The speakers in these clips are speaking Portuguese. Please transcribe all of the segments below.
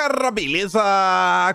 galera, beleza?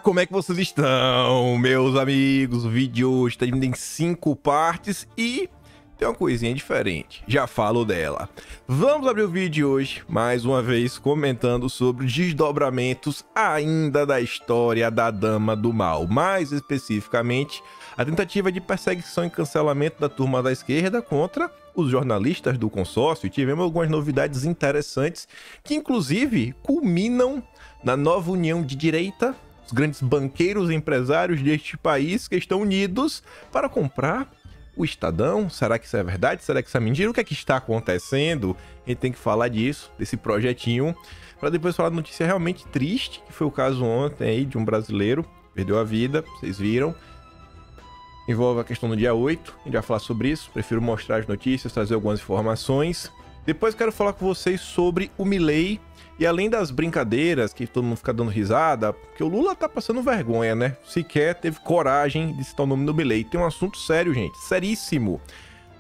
Como é que vocês estão, meus amigos? O vídeo de hoje está dividido em 5 partes e tem uma coisinha diferente, já falo dela. Vamos abrir o vídeo de hoje, mais uma vez, comentando sobre os desdobramentos ainda da história da Dama do Mal. Mais especificamente, a tentativa de perseguição e cancelamento da turma da esquerda contra os jornalistas do consórcio. E tivemos algumas novidades interessantes que, inclusive, culminam na nova união de direita, os grandes banqueiros e empresários deste país que estão unidos para comprar o Estadão. Será que isso é verdade? Será que isso é mentira? O que é que está acontecendo? A gente tem que falar disso, desse projetinho, para depois falar de notícia realmente triste, que foi o caso ontem aí de um brasileiro, perdeu a vida, vocês viram. Envolve a questão do dia 8, a gente vai falar sobre isso, prefiro mostrar as notícias, trazer algumas informações. Depois quero falar com vocês sobre o Milei, e além das brincadeiras, que todo mundo fica dando risada, porque o Lula tá passando vergonha, né? Sequer teve coragem de citar o nome do Milei. Tem um assunto sério, gente, seríssimo.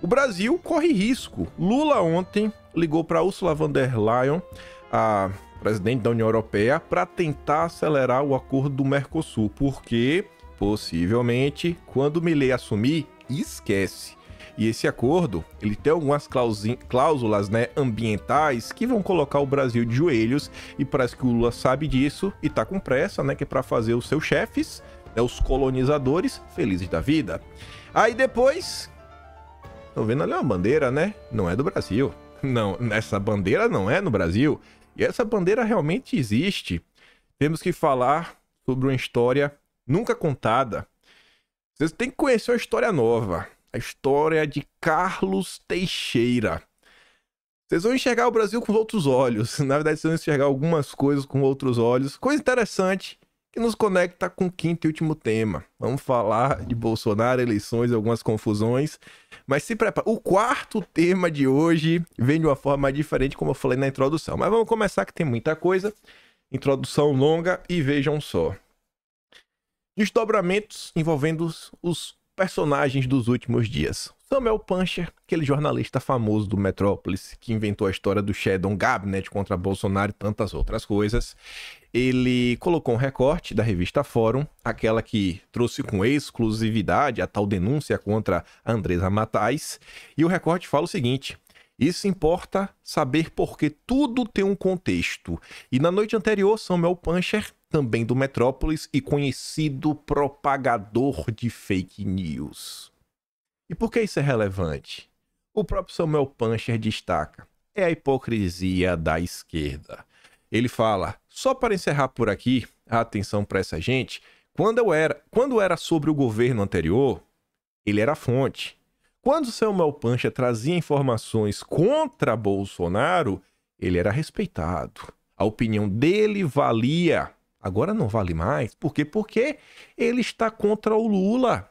O Brasil corre risco. Lula ontem ligou para Ursula von der Leyen, a presidente da União Europeia, para tentar acelerar o acordo do Mercosul, porque possivelmente, quando o Milei assumir, esquece. E esse acordo, ele tem algumas cláusulas, né, ambientais que vão colocar o Brasil de joelhos, e parece que o Lula sabe disso e tá com pressa, né, que é para fazer os seus chefes, né, os colonizadores, felizes da vida. Aí depois, estão vendo ali uma bandeira, né? Não é do Brasil. Não, essa bandeira não é no Brasil. E essa bandeira realmente existe. Temos que falar sobre uma história nunca contada. Vocês têm que conhecer uma história nova. A história de Carlos Teixeira. Vocês vão enxergar o Brasil com outros olhos. Na verdade, vocês vão enxergar algumas coisas com outros olhos. Coisa interessante que nos conecta com o quinto e último tema. Vamos falar de Bolsonaro, eleições e algumas confusões. Mas se prepara. O quarto tema de hoje vem de uma forma diferente, como eu falei na introdução. Mas vamos começar que tem muita coisa. Introdução longa e vejam só. Desdobramentos envolvendo os personagens dos últimos dias. Samuel Puncher, aquele jornalista famoso do Metrópolis, que inventou a história do Shadow Cabinet contra Bolsonaro e tantas outras coisas, ele colocou um recorte da revista Fórum, aquela que trouxe com exclusividade a tal denúncia contra a Andresa Matais, e o recorte fala o seguinte: isso importa saber porque tudo tem um contexto. E na noite anterior, Samuel Puncher, também do Metrópolis e conhecido propagador de fake news. E por que isso é relevante? O próprio Samuel Puncher destaca: é a hipocrisia da esquerda. Ele fala, só para encerrar por aqui, a atenção para essa gente, quando era sobre o governo anterior, ele era a fonte. Quando Samuel Puncher trazia informações contra Bolsonaro, ele era respeitado. A opinião dele valia. Agora não vale mais. Por quê? Porque ele está contra o Lula.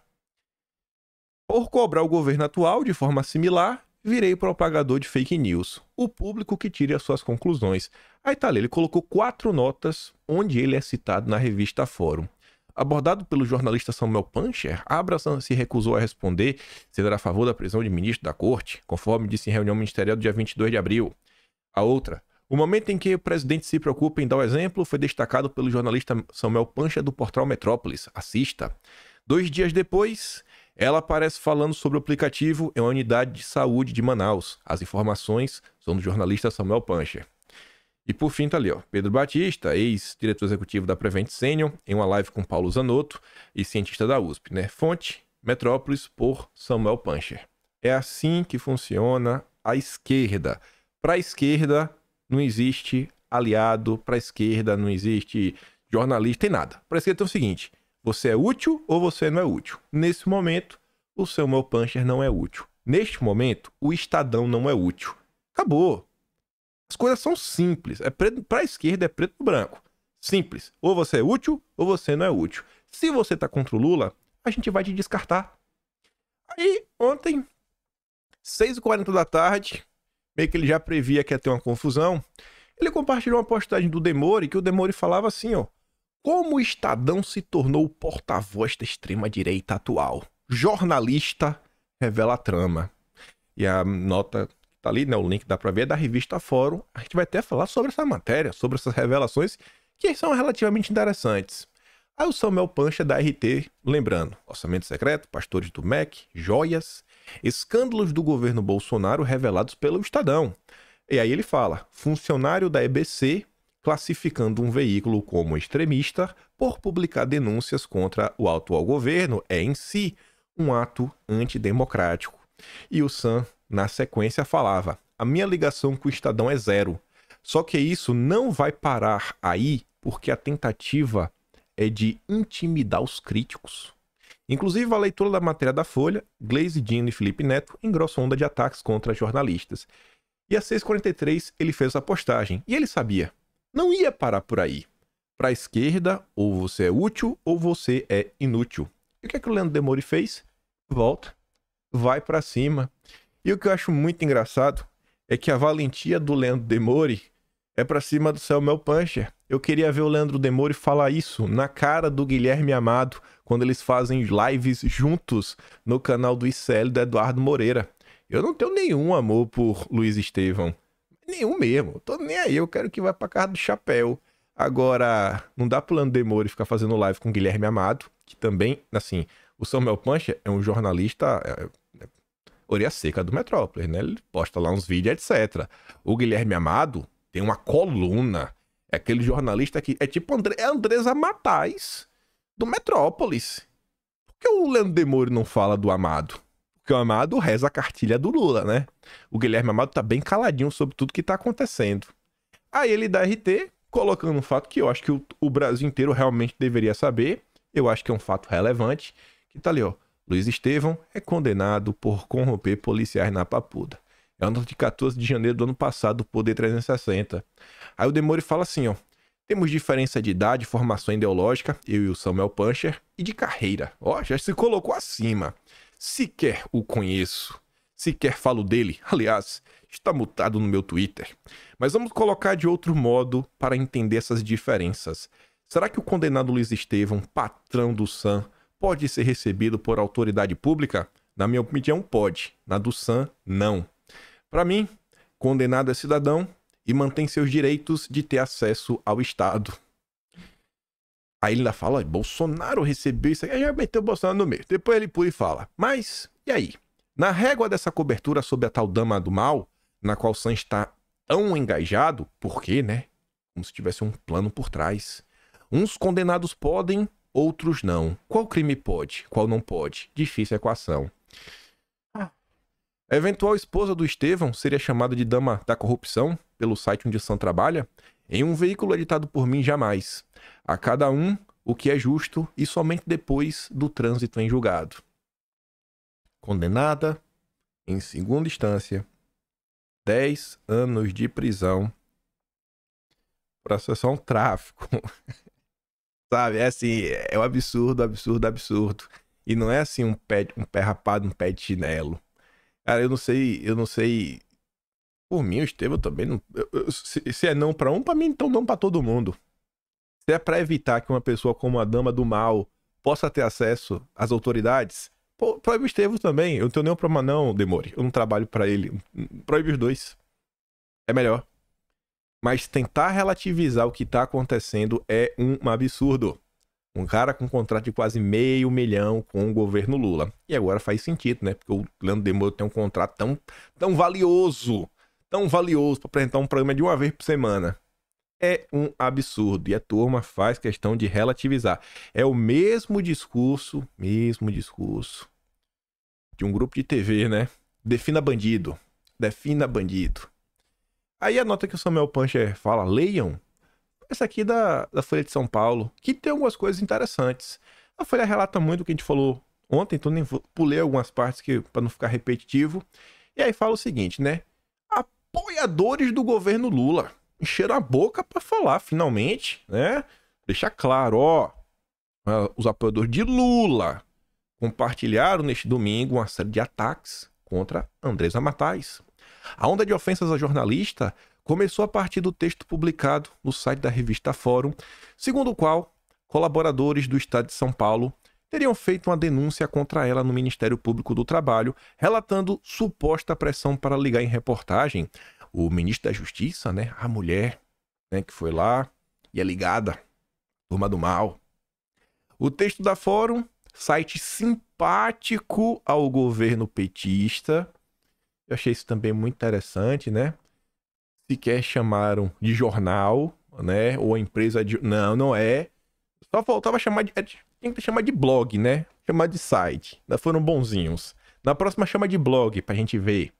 Por cobrar o governo atual de forma similar, virei propagador de fake news. O público que tire as suas conclusões. Aí tá ali, ele colocou 4 notas onde ele é citado na revista Fórum. Abordado pelo jornalista Samuel Puncher, Abraham se recusou a responder se era a favor da prisão de ministro da corte, conforme disse em reunião ministerial do dia 22 de abril. A outra: o momento em que o presidente se preocupa em dar o exemplo foi destacado pelo jornalista Samuel Puncher do portal Metrópolis. Assista. 2 dias depois, ela aparece falando sobre o aplicativo em uma unidade de saúde de Manaus. As informações são do jornalista Samuel Puncher. E por fim tá ali, ó, Pedro Batista, ex-diretor executivo da Prevent Senior, em uma live com Paulo Zanotto e cientista da USP, né? Fonte, Metrópolis, por Samuel Puncher. É assim que funciona a esquerda. Para a esquerda não existe aliado, para a esquerda não existe jornalista, tem nada. Para a esquerda é o seguinte: você é útil ou você não é útil. Nesse momento, o Samuel Puncher não é útil. Neste momento, o Estadão não é útil. Acabou. As coisas são simples. Para a esquerda é preto e branco. Simples. Ou você é útil ou você não é útil. Se você tá contra o Lula, a gente vai te descartar. Aí, ontem, 6h40 da tarde, meio que ele já previa que ia ter uma confusão, ele compartilhou uma postagem do Demore, que o Demore falava assim, ó: como o Estadão se tornou o porta-voz da extrema-direita atual. Jornalista revela a trama. E a nota tá ali, né? O link dá pra ver, é da revista Fórum. A gente vai até falar sobre essa matéria, sobre essas revelações que são relativamente interessantes. Aí o Samuel Puncher da RT, lembrando, orçamento secreto, pastores do MEC, joias, escândalos do governo Bolsonaro revelados pelo Estadão. E aí ele fala, funcionário da EBC classificando um veículo como extremista por publicar denúncias contra o atual governo é em si um ato antidemocrático. E o Sam, na sequência, falava, a minha ligação com o Estadão é zero. Só que isso não vai parar aí, porque a tentativa é de intimidar os críticos. Inclusive, a leitura da matéria da Folha, Glaze Dino e Felipe Neto engrossam onda de ataques contra jornalistas. E às 6h43 ele fez a postagem. E ele sabia, não ia parar por aí. Para a esquerda, ou você é útil ou você é inútil. E o que é que o Leandro Demore fez? Volta, vai para cima. E o que eu acho muito engraçado é que a valentia do Leandro Demore é para cima do Samuel Puncher. Eu queria ver o Leandro Demore falar isso na cara do Guilherme Amado, quando eles fazem lives juntos no canal do ICL do Eduardo Moreira. Eu não tenho nenhum amor por Luiz Estevão. Nenhum mesmo. Tô nem aí, eu quero que vá pra casa do chapéu. Agora, não dá pro Leandro Demore ficar fazendo live com o Guilherme Amado, que também, assim, o Samuel Puncher é um jornalista orelha seca do Metrópolis, né? Ele posta lá uns vídeos, etc. O Guilherme Amado tem uma coluna. É aquele jornalista que é tipo Andresa Matais do Metrópolis. Por que o Leandro Demore não fala do Amado? Porque o Amado reza a cartilha do Lula, né? O Guilherme Amado tá bem caladinho sobre tudo que tá acontecendo. Aí ele dá RT, colocando um fato que eu acho que o Brasil inteiro realmente deveria saber. Eu acho que é um fato relevante. Que tá ali, ó. Luiz Estevão é condenado por corromper policiais na Papuda. É uma nota de 14 de janeiro do ano passado, do Poder 360. Aí o Demore fala assim, ó. Temos diferença de idade, formação ideológica, eu e o Samuel Puncher, e de carreira. Ó, já se colocou acima. Sequer o conheço. Sequer falo dele. Aliás, está mutado no meu Twitter. Mas vamos colocar de outro modo para entender essas diferenças. Será que o condenado Luiz Estevão, patrão do Sam, pode ser recebido por autoridade pública? Na minha opinião, pode. Na do Sam, não. Para mim, condenado é cidadão e mantém seus direitos de ter acesso ao Estado. Aí ele ainda fala, Bolsonaro recebeu isso aí, já meteu o Bolsonaro no meio. Depois ele pula e fala, mas, e aí? Na régua dessa cobertura sobre a tal Dama do Mal, na qual o Sam está tão engajado, por quê, né? Como se tivesse um plano por trás. Uns condenados podem, outros não. Qual crime pode? Qual não pode? Difícil equação. A eventual esposa do Estevão seria chamada de Dama da Corrupção pelo site onde o Sam trabalha? Em um veículo editado por mim, jamais. A cada um o que é justo e somente depois do trânsito em julgado. Condenada, em segunda instância, 10 anos de prisão por associação ao tráfico. Sabe, é assim, é um absurdo, absurdo, absurdo. E não é assim um pé rapado, um pé de chinelo. Cara, eu não sei. Por mim, o Estevão também não. Se é não pra um, pra mim, então não pra todo mundo. Se é pra evitar que uma pessoa como a Dama do Mal possa ter acesso às autoridades, proíbe o Estevão também. Eu não tenho nenhum problema, não, Demore. Eu não trabalho pra ele. Proíbe os dois. É melhor. Mas tentar relativizar o que tá acontecendo é um absurdo. Um cara com um contrato de quase $500 milhão com o governo Lula. E agora faz sentido, né? Porque o Leandro Demore tem um contrato tão valioso para apresentar um programa de uma vez por semana. É um absurdo. E a turma faz questão de relativizar. É o mesmo discurso de um grupo de TV, né? Defina bandido. Defina bandido. Aí a nota que o Samuel Puncher fala, leiam. Essa aqui da Folha de São Paulo, que tem algumas coisas interessantes. A Folha relata muito o que a gente falou ontem, então nem pulei algumas partes para não ficar repetitivo. E aí fala o seguinte, né? Apoiadores do governo Lula encheram a boca para falar, finalmente, né? Deixar claro, ó, os apoiadores de Lula compartilharam neste domingo uma série de ataques contra Andresa Matais. A onda de ofensas a jornalista começou a partir do texto publicado no site da revista Fórum, segundo o qual colaboradores do Estado de São Paulo teriam feito uma denúncia contra ela no Ministério Público do Trabalho, relatando suposta pressão para ligar em reportagem o ministro da Justiça, né, a mulher, né, que foi lá e é ligada. Turma do mal. O texto da Fórum, site simpático ao governo petista. Eu achei isso também muito interessante, né? Sequer chamaram de jornal, né? Ou a empresa de... Não, não é. Só faltava chamar de... Tem que chamar de blog, né? Chamar de site. Ainda foram bonzinhos. Na próxima chama de blog pra gente ver.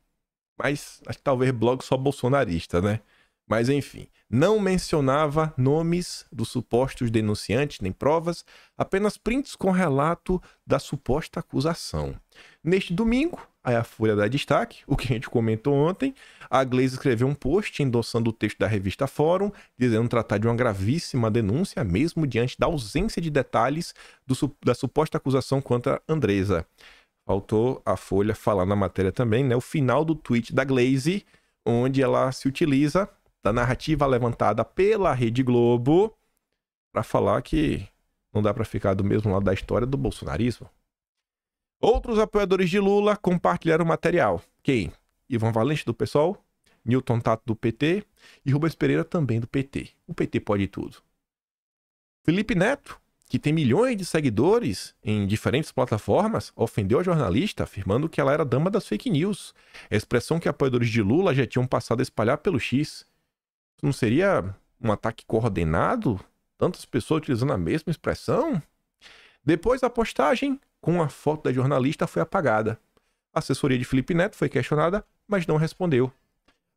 Mas acho que talvez blog só bolsonarista, né? Mas enfim, não mencionava nomes dos supostos denunciantes nem provas, apenas prints com relato da suposta acusação. Neste domingo, aí a Folha dá destaque, o que a gente comentou ontem, a Glaze escreveu um post endossando o texto da revista Fórum, dizendo tratar de uma gravíssima denúncia, mesmo diante da ausência de detalhes da suposta acusação contra Andresa. Faltou a Folha falar na matéria também, né? O final do tweet da Glaze, onde ela se utiliza da narrativa levantada pela Rede Globo para falar que não dá para ficar do mesmo lado da história do bolsonarismo. Outros apoiadores de Lula compartilharam o material. Quem? Ivan Valente, do PSOL, Newton Tato, do PT e Rubens Pereira, também do PT. O PT pode tudo. Felipe Neto, que tem milhões de seguidores em diferentes plataformas, ofendeu a jornalista, afirmando que ela era dama das fake news. A expressão que apoiadores de Lula já tinham passado a espalhar pelo X. Não seria um ataque coordenado? Tantas pessoas utilizando a mesma expressão? Depois a postagem com a foto da jornalista foi apagada. A assessoria de Felipe Neto foi questionada, mas não respondeu.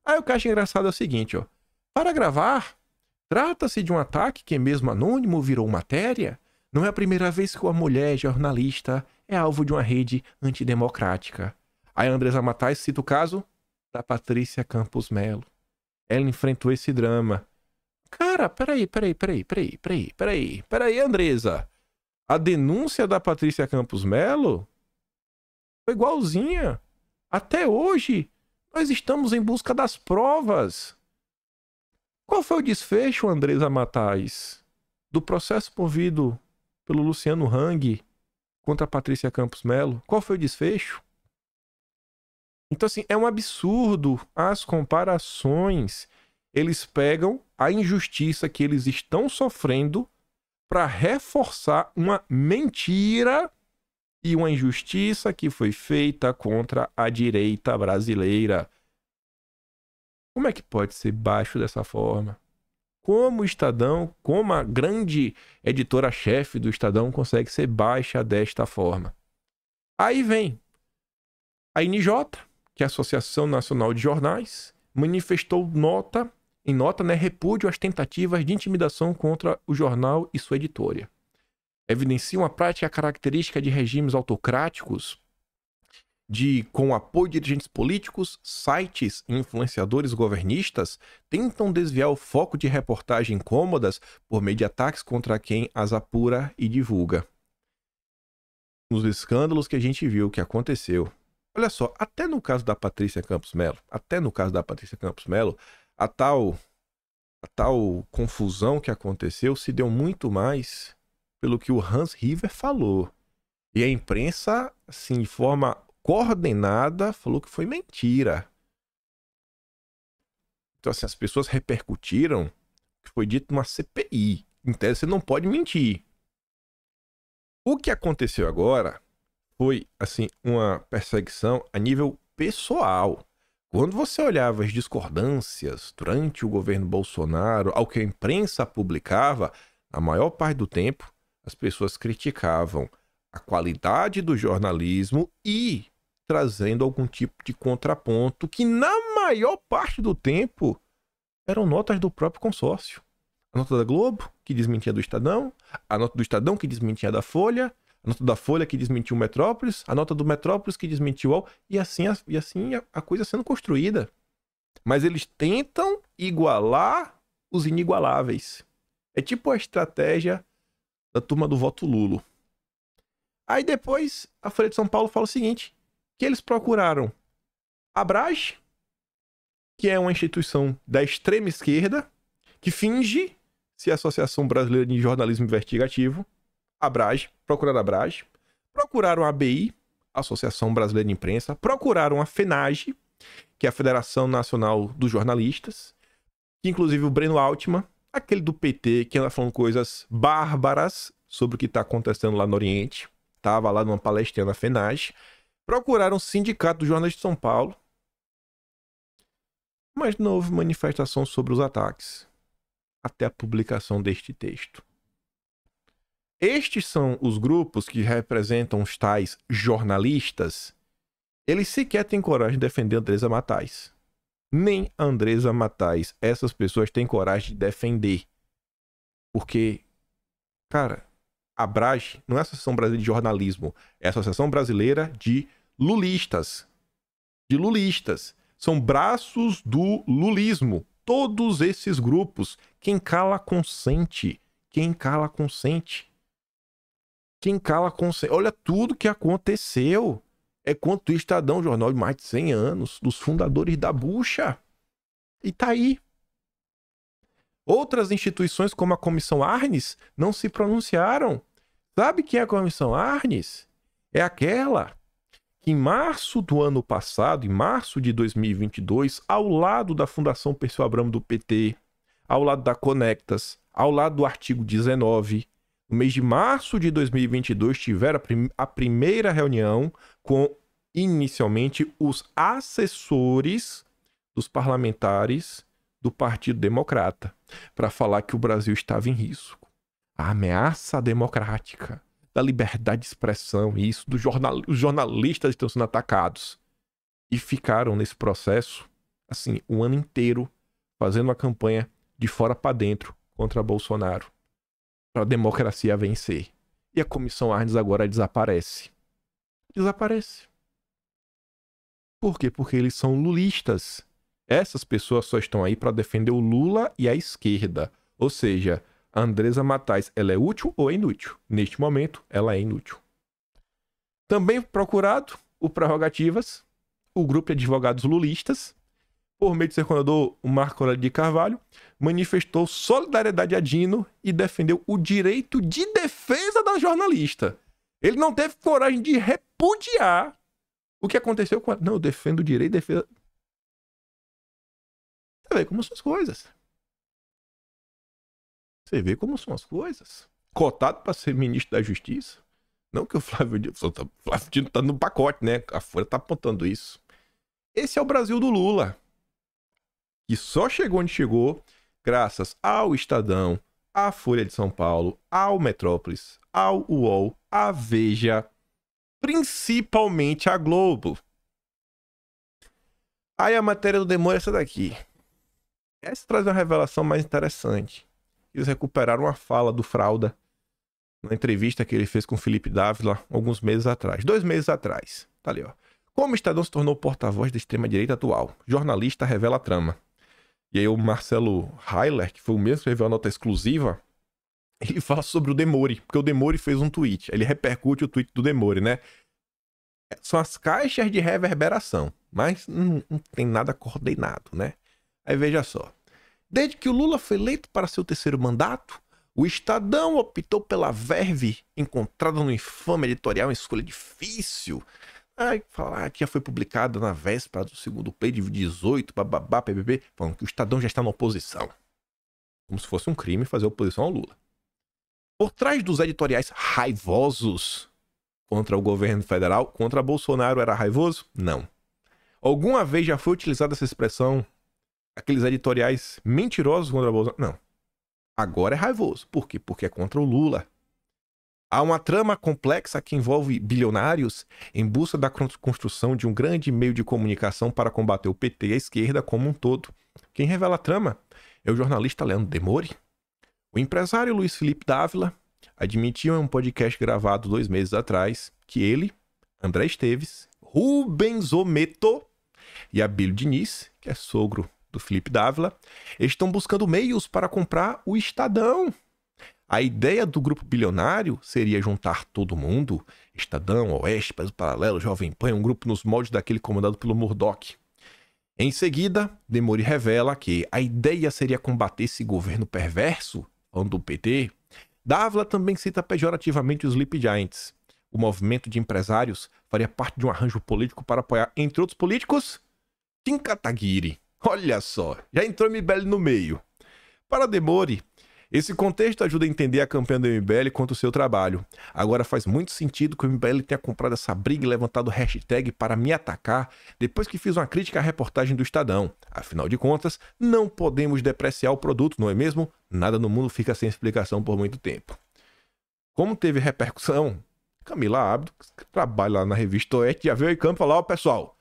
Aí o que eu acho engraçado é o seguinte, ó. Para gravar, trata-se de um ataque que mesmo anônimo virou matéria? Não é a primeira vez que uma mulher jornalista é alvo de uma rede antidemocrática. Aí a Andresa Matais cita o caso da Patrícia Campos Melo. Ela enfrentou esse drama. Cara, peraí, Andresa. A denúncia da Patrícia Campos Melo foi igualzinha. Até hoje, nós estamos em busca das provas. Qual foi o desfecho, Andresa Matais, do processo movido pelo Luciano Hang contra a Patrícia Campos Melo? Qual foi o desfecho? Então, assim, é um absurdo as comparações. Eles pegam a injustiça que eles estão sofrendo para reforçar uma mentira e uma injustiça que foi feita contra a direita brasileira. Como é que pode ser baixo dessa forma? Como o Estadão, como a grande editora-chefe do Estadão consegue ser baixa desta forma? Aí vem a NJ, que é a Associação Nacional de Jornais, manifestou em nota, repúdio às tentativas de intimidação contra o jornal e sua editora. Evidencia uma prática característica de regimes autocráticos, com o apoio de dirigentes políticos, sites e influenciadores governistas tentam desviar o foco de reportagens incômodas por meio de ataques contra quem as apura e divulga. Nos escândalos que a gente viu que aconteceu, olha só, até no caso da Patrícia Campos Melo, a tal confusão que aconteceu se deu muito mais pelo que o Hans River falou. E a imprensa, assim, de forma coordenada, falou que foi mentira. Então, assim, as pessoas repercutiram que foi dito numa CPI. Em tese, você não pode mentir. O que aconteceu agora foi, assim, uma perseguição a nível pessoal. Quando você olhava as discordâncias durante o governo Bolsonaro, ao que a imprensa publicava, na maior parte do tempo, as pessoas criticavam a qualidade do jornalismo e trazendo algum tipo de contraponto que, na maior parte do tempo, eram notas do próprio consórcio. A nota da Globo, que desmentia do Estadão, a nota do Estadão, que desmentia da Folha, a nota da Folha, que desmentiu o Metrópolis, a nota do Metrópolis, que desmentiu o UOL, e assim a coisa sendo construída. Mas eles tentam igualar os inigualáveis. É tipo a estratégia da turma do voto Lulo. Aí depois, a Folha de São Paulo fala o seguinte, que eles procuraram a Abrage, que é uma instituição da extrema esquerda, que finge ser a Associação Brasileira de Jornalismo Investigativo, procuraram a Abrage, procuraram a ABI, Associação Brasileira de Imprensa, procuraram a FENAGE, que é a Federação Nacional dos Jornalistas, que inclusive o Breno Altman, aquele do PT que anda falando coisas bárbaras sobre o que está acontecendo lá no Oriente, estava lá numa palestra na FENAGE, procuraram o Sindicato dos Jornalistas de São Paulo, mas não houve manifestação sobre os ataques até a publicação deste texto. Estes são os grupos que representam os tais jornalistas. Eles sequer têm coragem de defender Andresa Matais. Nem Andresa Matais, essas pessoas têm coragem de defender. Porque, cara, a Abrage não é a Associação Brasileira de Jornalismo, é a Associação Brasileira de Lulistas. De lulistas. São braços do lulismo. Todos esses grupos. Quem cala, consente. Quem cala, consente. Quem cala, consente. Olha tudo que aconteceu. É quanto o Estadão, jornal de mais de 100 anos, dos fundadores da bucha. E tá aí. Outras instituições, como a Comissão Arnes, não se pronunciaram. Sabe quem é a Comissão Arnes? É aquela que em março do ano passado, em março de 2022, ao lado da Fundação Perseu Abramo do PT, ao lado da Conectas, ao lado do artigo 19, no mês de março de 2022, tiveram a primeira reunião com, inicialmente, os assessores dos parlamentares do Partido Democrata, para falar que o Brasil estava em risco. A ameaça democrática, da liberdade de expressão, isso, os jornalistas estão sendo atacados. E ficaram nesse processo, assim, um ano inteiro, fazendo uma campanha de fora para dentro contra Bolsonaro, para a democracia vencer. E a Comissão Arnes agora desaparece. Desaparece. Por quê? Porque eles são lulistas. Essas pessoas só estão aí para defender o Lula e a esquerda. Ou seja, a Andresa Matais, ela é útil ou é inútil? Neste momento, ela é inútil. Também procurado o Prerrogativas, o grupo de advogados lulistas, por meio do seu coordenador, o Marco Aurélio de Carvalho, manifestou solidariedade a Dino e defendeu o direito de defesa da jornalista. Ele não teve coragem de repudiar o que aconteceu com ela. Não, eu defendo o direito de defesa. Você vê como são as coisas. Você vê como são as coisas. Cotado para ser ministro da Justiça. Não que o Flávio Dino tá no pacote, né? A Folha tá apontando isso. Esse é o Brasil do Lula. Que só chegou onde chegou graças ao Estadão, à Folha de São Paulo, ao Metrópolis, ao UOL, à Veja, principalmente à Globo. Aí a matéria do Demônio é essa daqui. Essa traz uma revelação mais interessante. Eles recuperaram a fala do Fralda na entrevista que ele fez com o Felipe Dávila alguns meses atrás. 2 meses atrás. Tá ali, ó. Como o Estadão se tornou porta-voz da extrema-direita atual? Jornalista revela a trama. E aí o Marcelo Heiler, que foi o mesmo que revelou a nota exclusiva, ele fala sobre o Demore, porque o Demore fez um tweet. Ele repercute o tweet do Demore, né? São as caixas de reverberação, mas não tem nada coordenado, né? Aí veja só. Desde que o Lula foi eleito para seu 3º mandato, o Estadão optou pela verve encontrada no infame editorial em escolha difícil. Aí falar que já foi publicada na véspera do 2º play de 18, bababá, pbb, falando que o Estadão já está na oposição. Como se fosse um crime fazer oposição ao Lula. Por trás dos editoriais raivosos contra o governo federal, contra Bolsonaro era raivoso? Não. Alguma vez já foi utilizada essa expressão, aqueles editoriais mentirosos contra Bolsonaro? Não. Agora é raivoso. Por quê? Porque é contra o Lula. Há uma trama complexa que envolve bilionários em busca da construção de um grande meio de comunicação para combater o PT e a esquerda como um todo. Quem revela a trama é o jornalista Leandro Demore. O empresário Luiz Felipe Dávila admitiu em um podcast gravado 2 meses atrás que ele, André Esteves, Rubens Ometo e Abílio Diniz, que é sogro do Felipe Dávila, estão buscando meios para comprar o Estadão. A ideia do grupo bilionário seria juntar todo mundo, Estadão, Oeste, País Paralelo, Jovem Pan, um grupo nos moldes daquele comandado pelo Murdoch. Em seguida, Demore revela que a ideia seria combater esse governo perverso, falando do PT. Dávila também cita pejorativamente os Sleep Giants. O movimento de empresários faria parte de um arranjo político para apoiar, entre outros políticos, Kim Kataguiri. Olha só, já entrou MBL no meio. Para Demore, esse contexto ajuda a entender a campanha do MBL contra o seu trabalho. Agora faz muito sentido que o MBL tenha comprado essa briga e levantado hashtag para me atacar depois que fiz uma crítica à reportagem do Estadão. Afinal de contas, não podemos depreciar o produto, não é mesmo? Nada no mundo fica sem explicação por muito tempo. Como teve repercussão, Camila Abdo, que trabalha lá na Revista Oeste, já veio em campo e falou: ó, pessoal,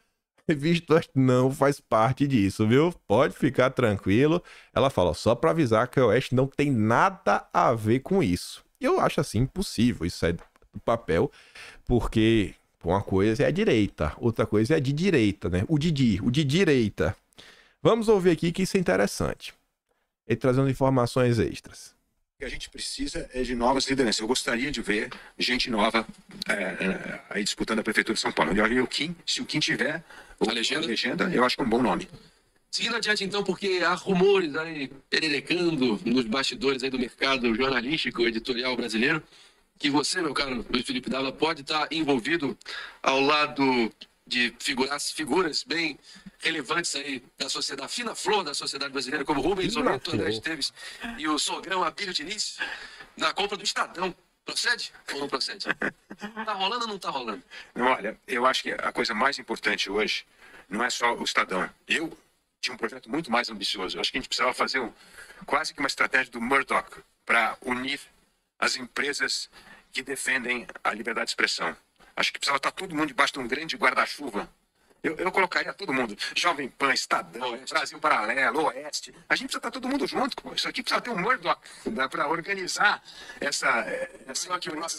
Revista Oeste não faz parte disso, viu? Pode ficar tranquilo. Ela fala, só para avisar que a Oeste não tem nada a ver com isso. E eu acho assim impossível isso sair do papel, porque uma coisa é a direita, outra coisa é a de direita, né? O de direita. Vamos ouvir aqui que isso é interessante. Ele trazendo informações extras. O que a gente precisa é de novas lideranças. Eu gostaria de ver gente nova aí disputando a Prefeitura de São Paulo. O Kim, se o Kim tiver a legenda, eu acho que é um bom nome. Seguindo adiante, então, porque há rumores aí pererecando nos bastidores aí do mercado jornalístico editorial brasileiro, que você, meu caro Luiz Felipe Dávila, pode estar envolvido ao lado de figuras bem relevantes aí da sociedade, fina flor da sociedade brasileira, como Rubens Oneto, André Esteves e o sogrão Abílio Diniz, na compra do Estadão. Procede ou não procede? Tá rolando ou não tá rolando? Não, olha, eu acho que a coisa mais importante hoje não é só o Estadão. Eu tinha um projeto muito mais ambicioso. Eu acho que a gente precisava fazer quase que uma estratégia do Murdoch para unir as empresas que defendem a liberdade de expressão. Acho que precisava estar todo mundo debaixo de um grande guarda-chuva. Eu colocaria todo mundo. Jovem Pan, Estadão, Brasil Paralelo, Oeste. A gente precisa estar todo mundo junto. Pô. Isso aqui precisa ter um Murdoch para organizar essa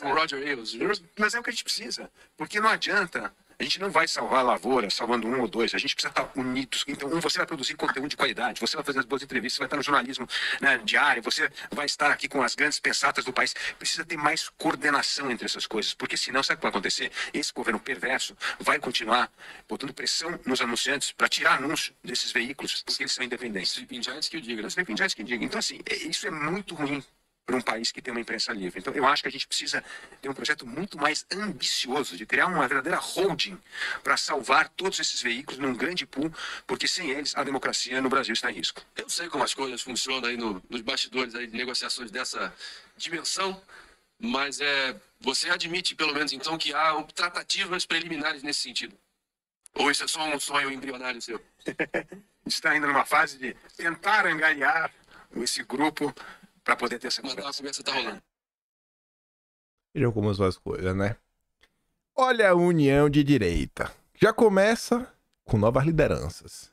o Roger Ailes. Mas é o que a gente precisa. Porque não adianta. A gente não vai salvar a lavoura salvando um ou dois. A gente precisa estar unidos. Então, você vai produzir conteúdo de qualidade, você vai fazer as boas entrevistas, você vai estar no jornalismo, né, diário, você vai estar aqui com as grandes pensatas do país. Precisa ter mais coordenação entre essas coisas, porque senão, sabe o que vai acontecer? Esse governo perverso vai continuar botando pressão nos anunciantes para tirar anúncio desses veículos, porque eles são independentes. Sleeping Giants que o diga. Sleeping Giants que diga. Então, assim, isso é muito ruim para um país que tem uma imprensa livre. Então, eu acho que a gente precisa ter um projeto muito mais ambicioso, de criar uma verdadeira holding para salvar todos esses veículos num grande pool, porque sem eles a democracia no Brasil está em risco. Eu sei como as coisas funcionam aí nos bastidores aí de negociações dessa dimensão, mas você admite, pelo menos então, que há tratativas preliminares nesse sentido? Ou isso é só um sonho embrionário seu? Está ainda numa fase de tentar angariar esse grupo para poder ter essa conversa. A conversa tá rolando. Vejam como são as coisas, né? Olha a união de direita. Já começa com novas lideranças.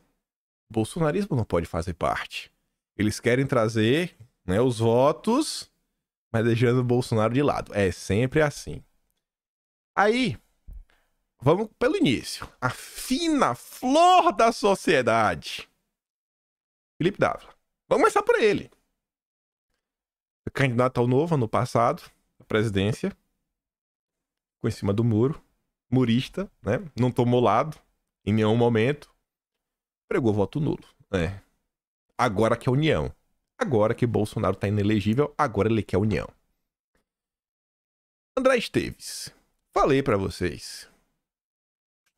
O bolsonarismo não pode fazer parte. Eles querem trazer, né, os votos, mas deixando o Bolsonaro de lado. É sempre assim. Aí, vamos pelo início. A fina flor da sociedade. Felipe Dávila. Vamos começar por ele. Foi candidato ao Novo ano passado, à presidência. Ficou em cima do muro. Murista, né? Não tomou lado em nenhum momento. Pregou voto nulo. Agora que é união. Agora que Bolsonaro tá inelegível, agora ele quer união. André Esteves. Falei pra vocês.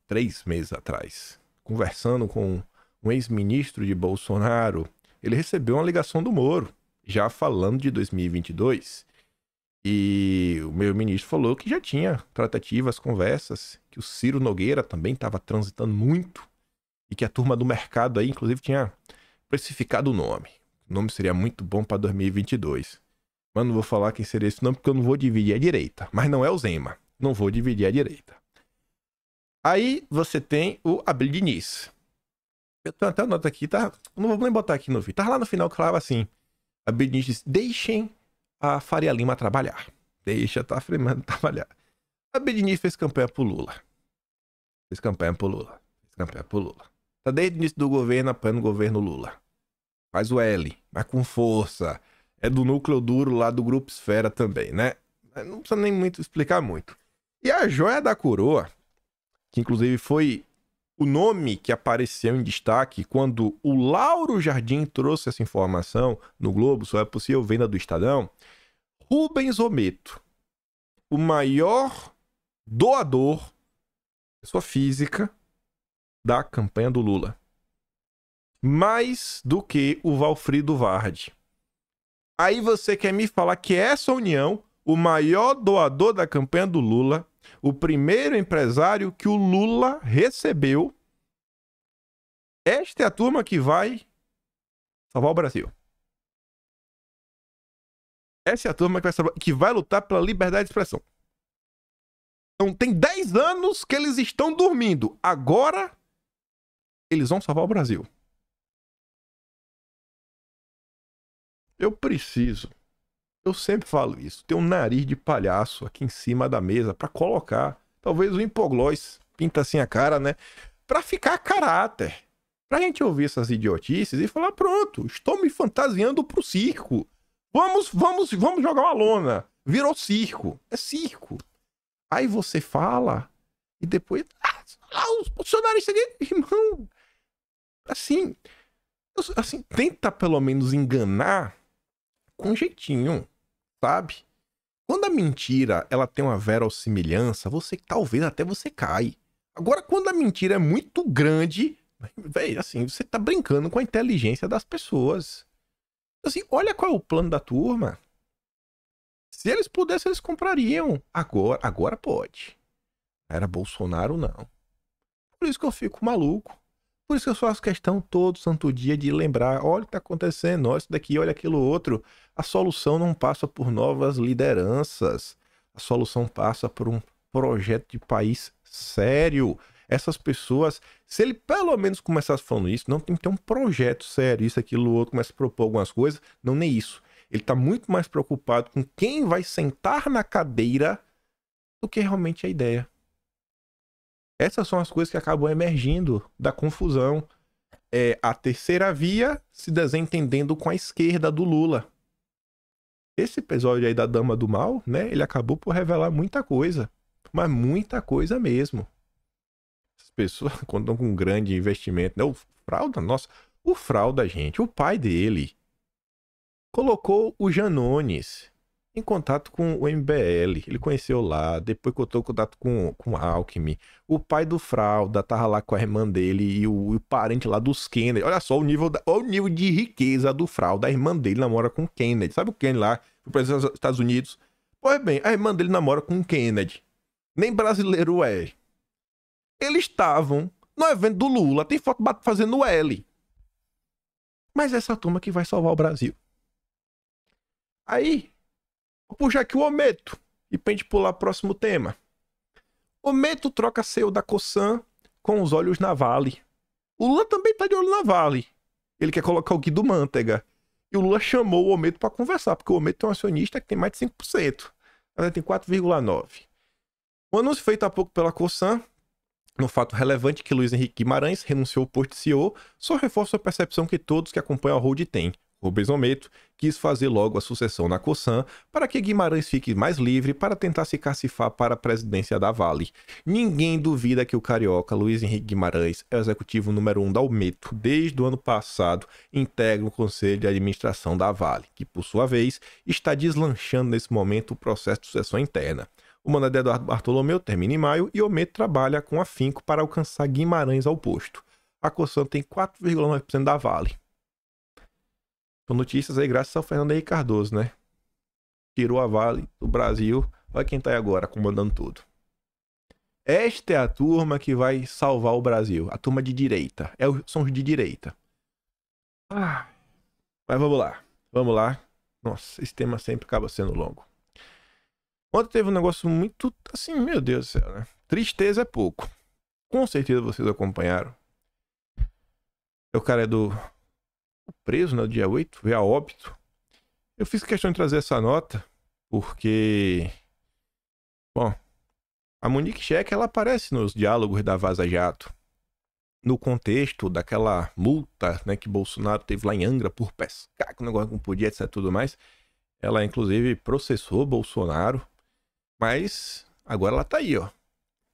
3 meses atrás. Conversando com um ex-ministro de Bolsonaro. Ele recebeu uma ligação do Moro. Já falando de 2022, e o meu ministro falou que já tinha tratativas, conversas, que o Ciro Nogueira também estava transitando muito, e que a turma do mercado aí, inclusive, tinha precificado o nome. O nome seria muito bom para 2022. Mas não vou falar quem seria esse nome, porque eu não vou dividir a direita. Mas não é o Zema. Não vou dividir a direita. Aí você tem o Abílio Diniz. Eu tenho até a nota aqui, tá? Não vou nem botar aqui no vídeo. Tá lá no final que falava assim. A Abílio Diniz disse, deixem a Faria Lima trabalhar. Deixa a Faria Lima trabalhar. A Abílio Diniz fez campanha pro Lula. Fez campanha pro Lula. Tá desde o início do governo, apoiando o governo Lula. Faz o L, mas com força. É do núcleo duro lá do Grupo Esfera também, né? Não precisa nem muito explicar muito. E a joia da coroa, que inclusive foi o nome que apareceu em destaque quando o Lauro Jardim trouxe essa informação no Globo, só é possível venda do Estadão, Rubens Ometo, o maior doador, pessoa física, da campanha do Lula. Mais do que o Valfrido Vardi. Aí você quer me falar que essa união, o maior doador da campanha do Lula, o primeiro empresário que o Lula recebeu, esta é a turma que vai salvar o Brasil. Essa é a turma que vai lutar pela liberdade de expressão. Então tem 10 anos que eles estão dormindo. Agora eles vão salvar o Brasil. Eu sempre falo isso, ter um nariz de palhaço aqui em cima da mesa pra colocar, talvez o hipoglós pinta assim a cara, né? Pra ficar a caráter. Pra gente ouvir essas idiotices e falar, pronto, estou me fantasiando pro circo. Vamos jogar uma lona. Virou circo. É circo. Aí você fala e depois... os bolsonaristas aqui, irmão. Assim, tenta pelo menos enganar com jeitinho, sabe? Quando a mentira ela tem uma verossimilhança, talvez até você cai. Agora, quando a mentira é muito grande, velho, assim, você tá brincando com a inteligência das pessoas. Assim, olha qual é o plano da turma. Se eles pudessem, eles comprariam. Agora pode. Era Bolsonaro, não. Por isso que eu fico maluco. Por isso que eu faço questão todo santo dia de lembrar, olha o que tá acontecendo, olha isso daqui, olha aquilo outro. A solução não passa por novas lideranças. A solução passa por um projeto de país sério. Essas pessoas, se ele pelo menos começasse falando isso, não tem que ter um projeto sério, isso, aquilo, outro, começa a propor algumas coisas, não nem isso. Ele tá muito mais preocupado com quem vai sentar na cadeira do que realmente a ideia. Essas são as coisas que acabam emergindo da confusão. É a terceira via se desentendendo com a esquerda do Lula. Esse episódio aí da Dama do Mal, né? Ele acabou por revelar muita coisa. Mas muita coisa mesmo. As pessoas contam com um grande investimento, né? O Frauda, gente, o pai dele colocou o Janones em contato com o MBL. Ele conheceu lá, depois contou contato com o Alckmin. O pai do Frauda tava lá com a irmã dele e o parente lá dos Kennedy. Olha só olha o nível de riqueza do Frauda. A irmã dele namora com o Kennedy. Sabe o Kennedy lá? O presidente dos Estados Unidos. Pois bem, a irmã dele namora com o Kennedy. Nem brasileiro é. Eles estavam no evento do Lula. Tem foto fazendo L. Mas essa turma que vai salvar o Brasil. Aí, vou puxar aqui o Ometo. E pra gente pular o próximo tema. Ometo troca CEO da Cosan com os olhos na Vale. O Lula também tá de olho na Vale. Ele quer colocar o Guido Mantega. E o Lula chamou o Ometo pra conversar. Porque o Ometo é um acionista que tem mais de 5%. Ele tem 4,9%. O anúncio feito há pouco pela Cosan, no fato relevante que Luiz Henrique Guimarães renunciou ao posto de CEO, só reforça a percepção que todos que acompanham a Hold têm. Rubens Ometo quis fazer logo a sucessão na Cosan para que Guimarães fique mais livre para tentar se cacifar para a presidência da Vale. Ninguém duvida que o carioca Luiz Henrique Guimarães é o executivo número 1 da Ometo. Desde o ano passado, integra o conselho de administração da Vale, que por sua vez está deslanchando nesse momento o processo de sucessão interna. O mandato de Eduardo Bartolomeu termina em maio e Ometo trabalha com afinco para alcançar Guimarães ao posto. A Cosan tem 4,9% da Vale. São notícias aí graças ao Fernando Henrique Cardoso, né? Tirou a Vale do Brasil. Olha quem tá aí agora comandando tudo. Esta é a turma que vai salvar o Brasil. A turma de direita. São os de direita. Mas vamos lá. Vamos lá. Nossa, esse tema sempre acaba sendo longo. Ontem teve um negócio muito, assim, meu Deus do céu, né? Tristeza é pouco. Com certeza vocês acompanharam. O cara é do preso, no dia 8, veio a óbito. Eu fiz questão de trazer essa nota, porque, bom, a Monique Scheck, ela aparece nos diálogos da Vaza Jato, no contexto daquela multa, né, que Bolsonaro teve lá em Angra por pescar, que o negócio não podia, etc, tudo mais. Ela, inclusive, processou Bolsonaro, mas agora ela tá aí, ó.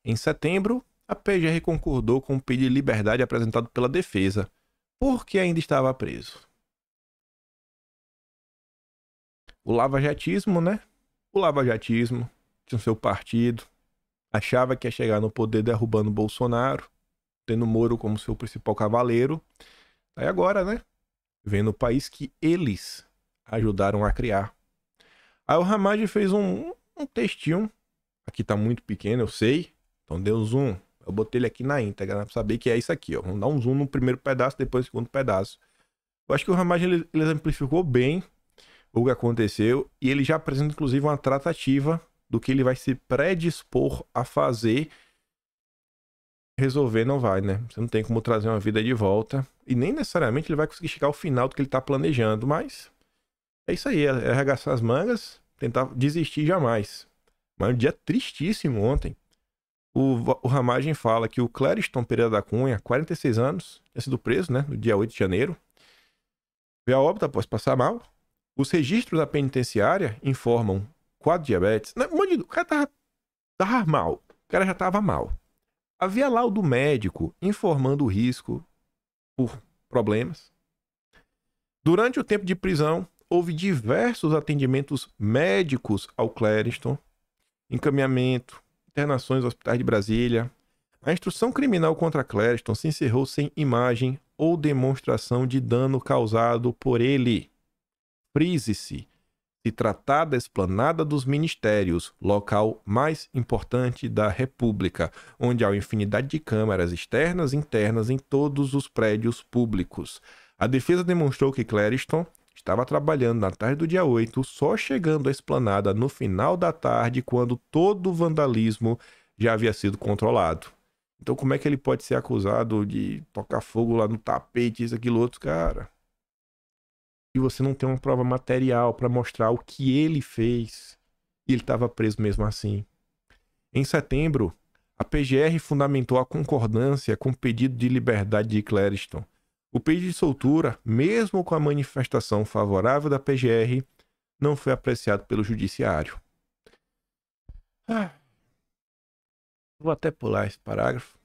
Em setembro, a PGR concordou com o pedido de liberdade apresentado pela defesa, porque ainda estava preso. O lavajatismo, né? O lavajatismo tinha o seu partido, achava que ia chegar no poder derrubando Bolsonaro, tendo Moro como seu principal cavaleiro. Aí agora, né? Vendo o país que eles ajudaram a criar. Aí o Ramage fez um textinho. Aqui tá muito pequeno, eu sei. Então deu um zoom. Eu botei ele aqui na íntegra, né, pra saber que é isso aqui, ó. Vamos dar um zoom no primeiro pedaço, depois no segundo pedaço. Eu acho que o Ramage ele exemplificou bem o que aconteceu e ele já apresenta, inclusive, uma tratativa do que ele vai se predispor a fazer. Resolver não vai, né? Você não tem como trazer uma vida de volta. E nem necessariamente ele vai conseguir chegar ao final do que ele tá planejando, mas é isso aí, é arregaçar as mangas, tentar desistir jamais. Mas um dia tristíssimo ontem. O Ramagem fala que o Clériston Pereira da Cunha, 46 anos, tinha sido preso, né, no dia 8 de janeiro. Veio a óbito após passar mal. Os registros da penitenciária informam quadro de diabetes. Não, o cara tava mal. O cara já tava mal. Havia laudo médico informando o risco por problemas. Durante o tempo de prisão, houve diversos atendimentos médicos ao Clériston, encaminhamento, internações aos hospitais de Brasília. A instrução criminal contra Clériston se encerrou sem imagem ou demonstração de dano causado por ele. Frise-se, se tratar da Esplanada dos Ministérios, local mais importante da República, onde há uma infinidade de câmaras externas e internas em todos os prédios públicos. A defesa demonstrou que Clériston estava trabalhando na tarde do dia 8, só chegando à Esplanada no final da tarde, quando todo o vandalismo já havia sido controlado. Então como é que ele pode ser acusado de tocar fogo lá no tapete, isso, aquilo, outro, cara? E você não tem uma prova material para mostrar o que ele fez. E ele estava preso mesmo assim. Em setembro, a PGR fundamentou a concordância com o pedido de liberdade de Clériston. O pedido de soltura, mesmo com a manifestação favorável da PGR, não foi apreciado pelo judiciário. Vou até pular esse parágrafo.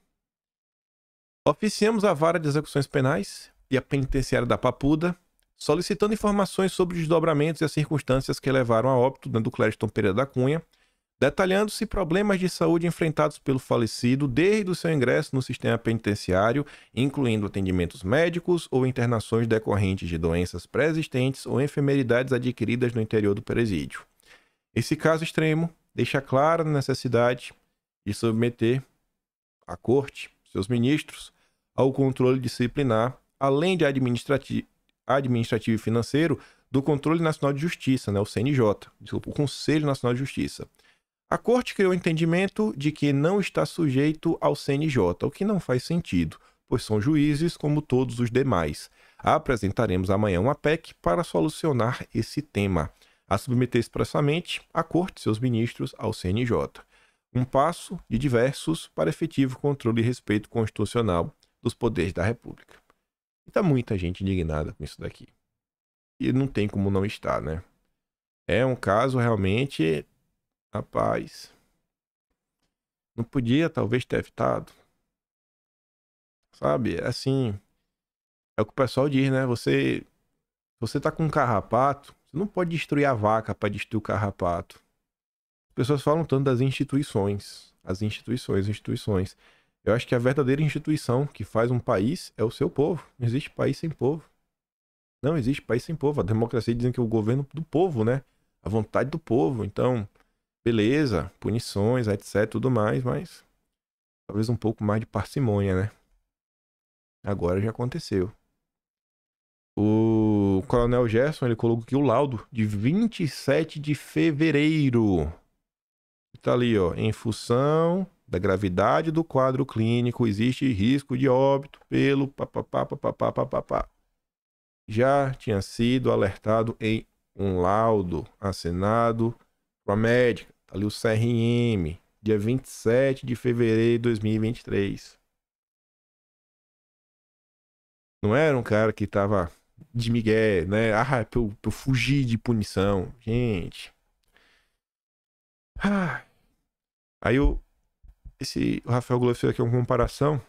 Oficiamos a Vara de Execuções Penais e a Penitenciária da Papuda, solicitando informações sobre os desdobramentos e as circunstâncias que levaram a óbito do Clériston Pereira da Cunha, detalhando-se problemas de saúde enfrentados pelo falecido desde o seu ingresso no sistema penitenciário, incluindo atendimentos médicos ou internações decorrentes de doenças pré-existentes ou enfermidades adquiridas no interior do presídio. Esse caso extremo deixa clara a necessidade de submeter a Corte, seus ministros, ao controle disciplinar, além de administrativo e financeiro, do Controle Nacional de Justiça, né, o CNJ, o Conselho Nacional de Justiça. A Corte criou o entendimento de que não está sujeito ao CNJ, o que não faz sentido, pois são juízes como todos os demais. Apresentaremos amanhã uma PEC para solucionar esse tema, a submeter expressamente a Corte e seus ministros ao CNJ. Um passo de diversos para efetivo controle e respeito constitucional dos poderes da República. E tá muita gente indignada com isso daqui. E não tem como não estar, né? É um caso realmente... Rapaz, não podia talvez ter evitado. Sabe, assim, é o que o pessoal diz, né? Você tá com um carrapato, você não pode destruir a vaca para destruir o carrapato. As pessoas falam tanto das instituições, as instituições. Eu acho que a verdadeira instituição que faz um país é o seu povo. Não existe país sem povo. Não existe país sem povo. A democracia dizem que é o governo do povo, né? A vontade do povo. Então... beleza, punições, etc, tudo mais, mas talvez um pouco mais de parcimônia, né? Agora já aconteceu. O Coronel Gerson, ele colocou aqui o laudo de 27 de fevereiro. Tá ali, ó, em função da gravidade do quadro clínico, existe risco de óbito pelo papapá. Já tinha sido alertado em um laudo assinado com a médica. Tá ali o CRM, dia 27 de fevereiro de 2023. Não era um cara que tava de migué, né? Pra eu fugir de punição. Gente. Aí o Rafael Globo fez aqui uma comparação.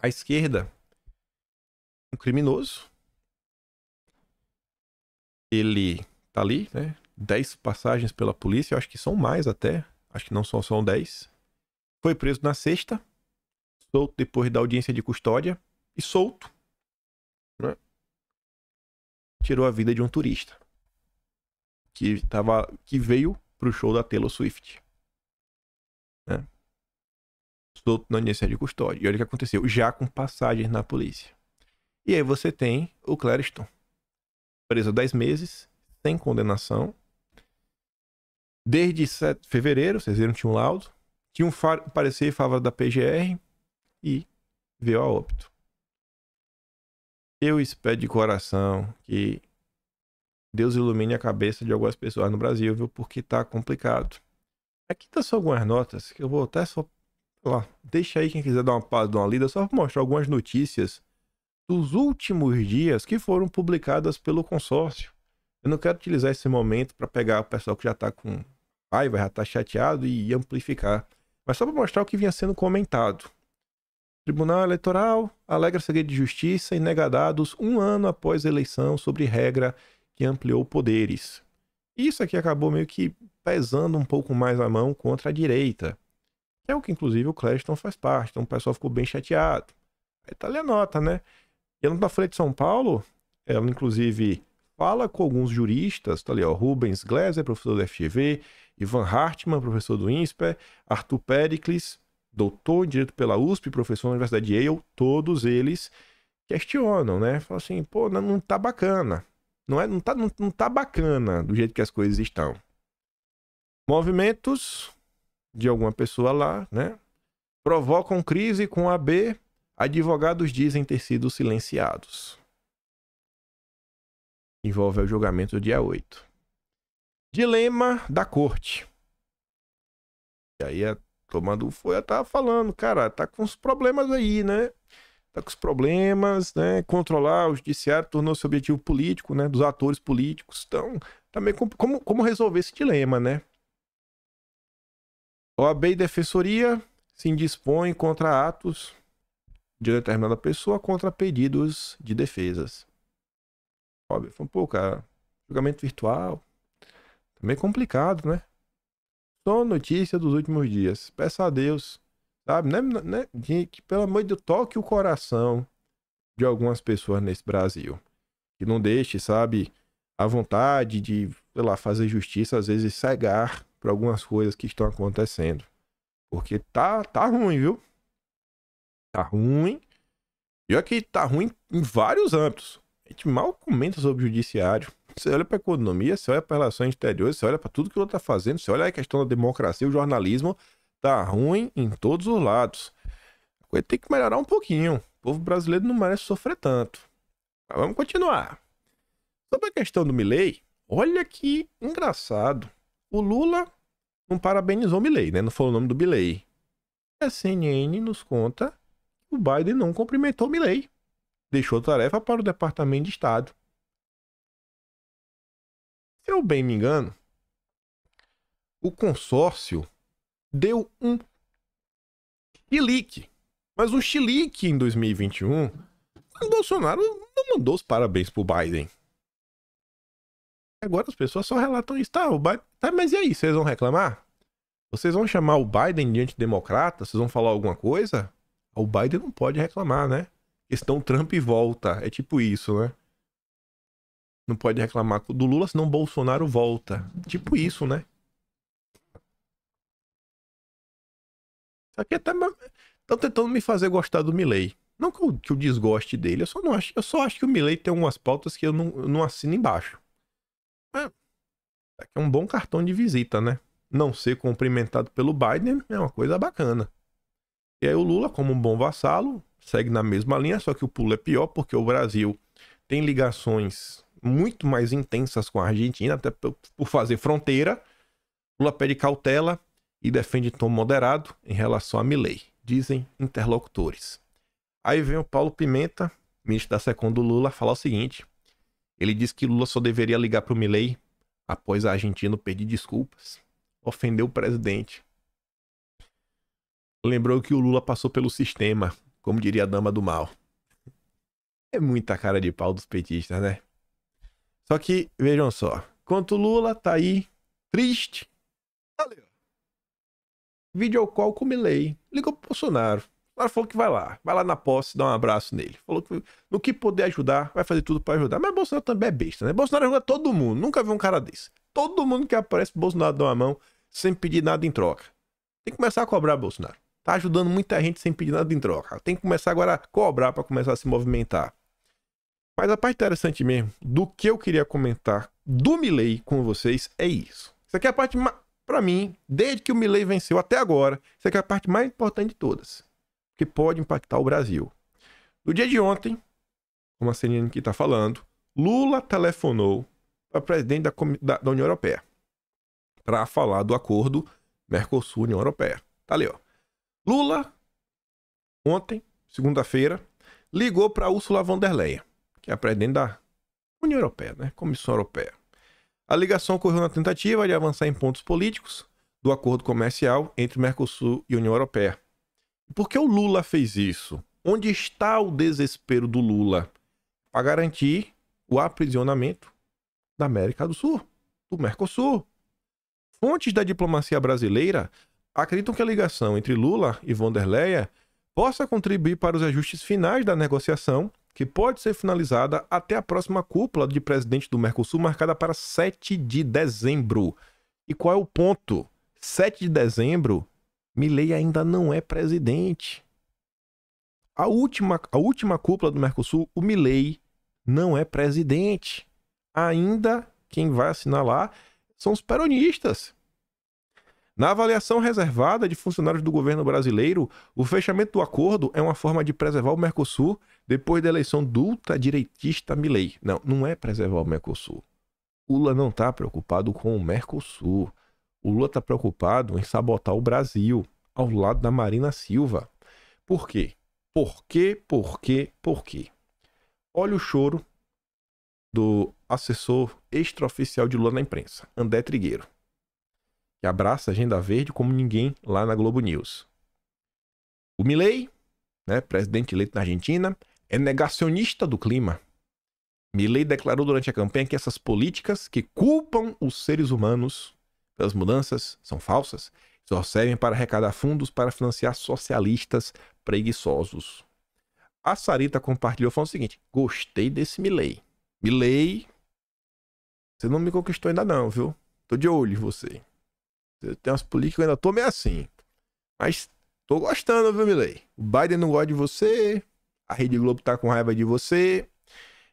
À esquerda, um criminoso. Ele tá ali, né? 10 passagens pela polícia, eu acho que são mais até. Acho que não são 10. Foi preso na sexta. Solto depois da audiência de custódia. E solto. Né? Tirou a vida de um turista. que veio pro show da Taylor Swift. Né? Solto na unidade de custódia. E olha o que aconteceu, já com passagens na polícia. E aí você tem o Clériston, preso há 10 meses, sem condenação. Desde fevereiro, vocês viram, tinha um laudo. Tinha um parecer favorável da PGR e veio a óbito. Eu espero de coração que Deus ilumine a cabeça de algumas pessoas no Brasil, viu? Porque tá complicado. Aqui tá só algumas notas que eu vou até só... Lá, deixa aí quem quiser dar uma lida, só pra mostrar algumas notícias dos últimos dias que foram publicadas pelo consórcio. Eu não quero utilizar esse momento para pegar o pessoal que já tá com raiva, já tá chateado e amplificar. Mas só para mostrar o que vinha sendo comentado. Tribunal Eleitoral alegra segredo de justiça e nega dados 1 ano após a eleição sobre regra que ampliou poderes. Isso aqui acabou meio que pesando um pouco mais a mão contra a direita. Que é o que inclusive o Clériston faz parte. Então o pessoal ficou bem chateado. Aí tá ali a nota, né? E ela da Folha de São Paulo, ela inclusive fala com alguns juristas, tá ali, ó, Rubens Gleiser, professor da FGV, Ivan Hartmann, professor do INSPER, Arthur Pericles, doutor em Direito pela USP, professor na Universidade de Yale, todos eles questionam, né? Falam assim, pô, não tá bacana. Não tá bacana do jeito que as coisas estão. Movimentos de alguma pessoa lá, né? Provocam crise com a AB, advogados dizem ter sido silenciados. Envolve o julgamento do dia 8. Dilema da corte. E aí a turma do Folha tá falando, cara, tá com os problemas aí, né? Tá com os problemas, né? Controlar o judiciário tornou-se objetivo político, né? Dos atores políticos. Então, também como resolver esse dilema, né? OAB e Defensoria se indispõem contra atos de determinada pessoa contra pedidos de defesas. Óbvio, foi um pouco, cara. Julgamento virtual. Também complicado, né? Só notícia dos últimos dias. Peço a Deus, sabe? Né? Que pelo amor de Deus, toque o coração de algumas pessoas nesse Brasil. Que não deixe, sabe, a vontade de, sei lá, fazer justiça, às vezes cegar para algumas coisas que estão acontecendo. Porque tá ruim, viu? Tá ruim. E aqui tá ruim em vários âmbitos. A gente mal comenta sobre o judiciário. Você olha para a economia, você olha para relações exteriores, você olha para tudo que o outro está fazendo, você olha a questão da democracia, o jornalismo, tá ruim em todos os lados. A coisa tem que melhorar um pouquinho. O povo brasileiro não merece sofrer tanto. Mas vamos continuar. Sobre a questão do Milei, olha que engraçado. O Lula não parabenizou o Milei, né? Não falou o nome do Milei. A CNN nos conta que o Biden não cumprimentou o Milei. Deixou tarefa para o Departamento de Estado. Se eu bem me engano, o consórcio deu um chilique. Mas um chilique em 2021, o Bolsonaro não mandou os parabéns pro Biden. Agora as pessoas só relatam isso. Tá, o Biden... tá, mas e aí, vocês vão reclamar? Vocês vão chamar o Biden de antidemocrata? Vocês vão falar alguma coisa? O Biden não pode reclamar, né? Questão Trump volta. É tipo isso, né? Não pode reclamar do Lula, senão o Bolsonaro volta. Tipo isso, né? Isso aqui até... Estão tentando me fazer gostar do Milei. Não que eu desgoste dele. Eu só acho que o Milei tem algumas pautas que eu não assino embaixo. É um bom cartão de visita, né? Não ser cumprimentado pelo Biden é uma coisa bacana. E aí o Lula, como um bom vassalo, segue na mesma linha, só que o pulo é pior porque o Brasil tem ligações muito mais intensas com a Argentina, até por fazer fronteira. Lula pede cautela e defende tom moderado em relação a Milei, dizem interlocutores. Aí vem o Paulo Pimenta, ministro da SECOM do Lula, falar o seguinte. Ele diz que Lula só deveria ligar para o Milei após a Argentina pedir desculpas. Ofendeu o presidente. Lembrou que o Lula passou pelo sistema, como diria a dama do mal. É muita cara de pau dos petistas, né? Só que, vejam só, enquanto o Lula tá aí, triste, valeu. Vídeo call com o Milei, ligou pro Bolsonaro. Bolsonaro falou que vai lá na posse, dá um abraço nele. Falou que no que puder ajudar, vai fazer tudo pra ajudar. Mas Bolsonaro também é besta, né? Bolsonaro ajuda todo mundo, nunca vi um cara desse. Todo mundo que aparece, Bolsonaro dá uma mão, sem pedir nada em troca. Tem que começar a cobrar, Bolsonaro. Tá ajudando muita gente sem pedir nada em troca. Tem que começar agora a cobrar pra começar a se movimentar. Mas a parte interessante mesmo, do que eu queria comentar do Milei com vocês, é isso. Isso aqui é a parte, pra mim, desde que o Milei venceu até agora, isso aqui é a parte mais importante de todas. Que pode impactar o Brasil. No dia de ontem, como a CNN aqui está falando, Lula telefonou para o presidente da União Europeia para falar do acordo Mercosul-União Europeia. Tá ali, ó. Lula, ontem, segunda-feira, ligou para Ursula von der Leyen, que é a presidente da União Europeia, né? Comissão Europeia. A ligação ocorreu na tentativa de avançar em pontos políticos do acordo comercial entre Mercosul e União Europeia. Por que o Lula fez isso? Onde está o desespero do Lula? Para garantir o aprisionamento da América do Sul, do Mercosul. Fontes da diplomacia brasileira acreditam que a ligação entre Lula e von der Leyen possa contribuir para os ajustes finais da negociação, que pode ser finalizada até a próxima cúpula de presidente do Mercosul, marcada para 7 de dezembro. E qual é o ponto? 7 de dezembro... Milei ainda não é presidente. A última cúpula do Mercosul, o Milei não é presidente. Ainda quem vai assinar lá são os peronistas. Na avaliação reservada de funcionários do governo brasileiro, o fechamento do acordo é uma forma de preservar o Mercosul depois da eleição do ultradireitista Milei. Não é preservar o Mercosul. O Lula não está preocupado com o Mercosul. O Lula está preocupado em sabotar o Brasil ao lado da Marina Silva. Por quê? Por quê? Olha o choro do assessor extraoficial de Lula na imprensa, André Trigueiro, que abraça a Agenda Verde como ninguém lá na Globo News. O Milei, né, presidente eleito na Argentina, é negacionista do clima. Milei declarou durante a campanha que essas políticas que culpam os seres humanos pelas mudanças são falsas, só servem para arrecadar fundos para financiar socialistas preguiçosos. A Sarita compartilhou falando o seguinte: gostei desse Milei. Milei, você não me conquistou ainda não, viu? Tô de olho em você. Você tem umas políticas que eu ainda tô meio assim. Mas tô gostando, viu, Milei? O Biden não gosta de você, a Rede Globo tá com raiva de você.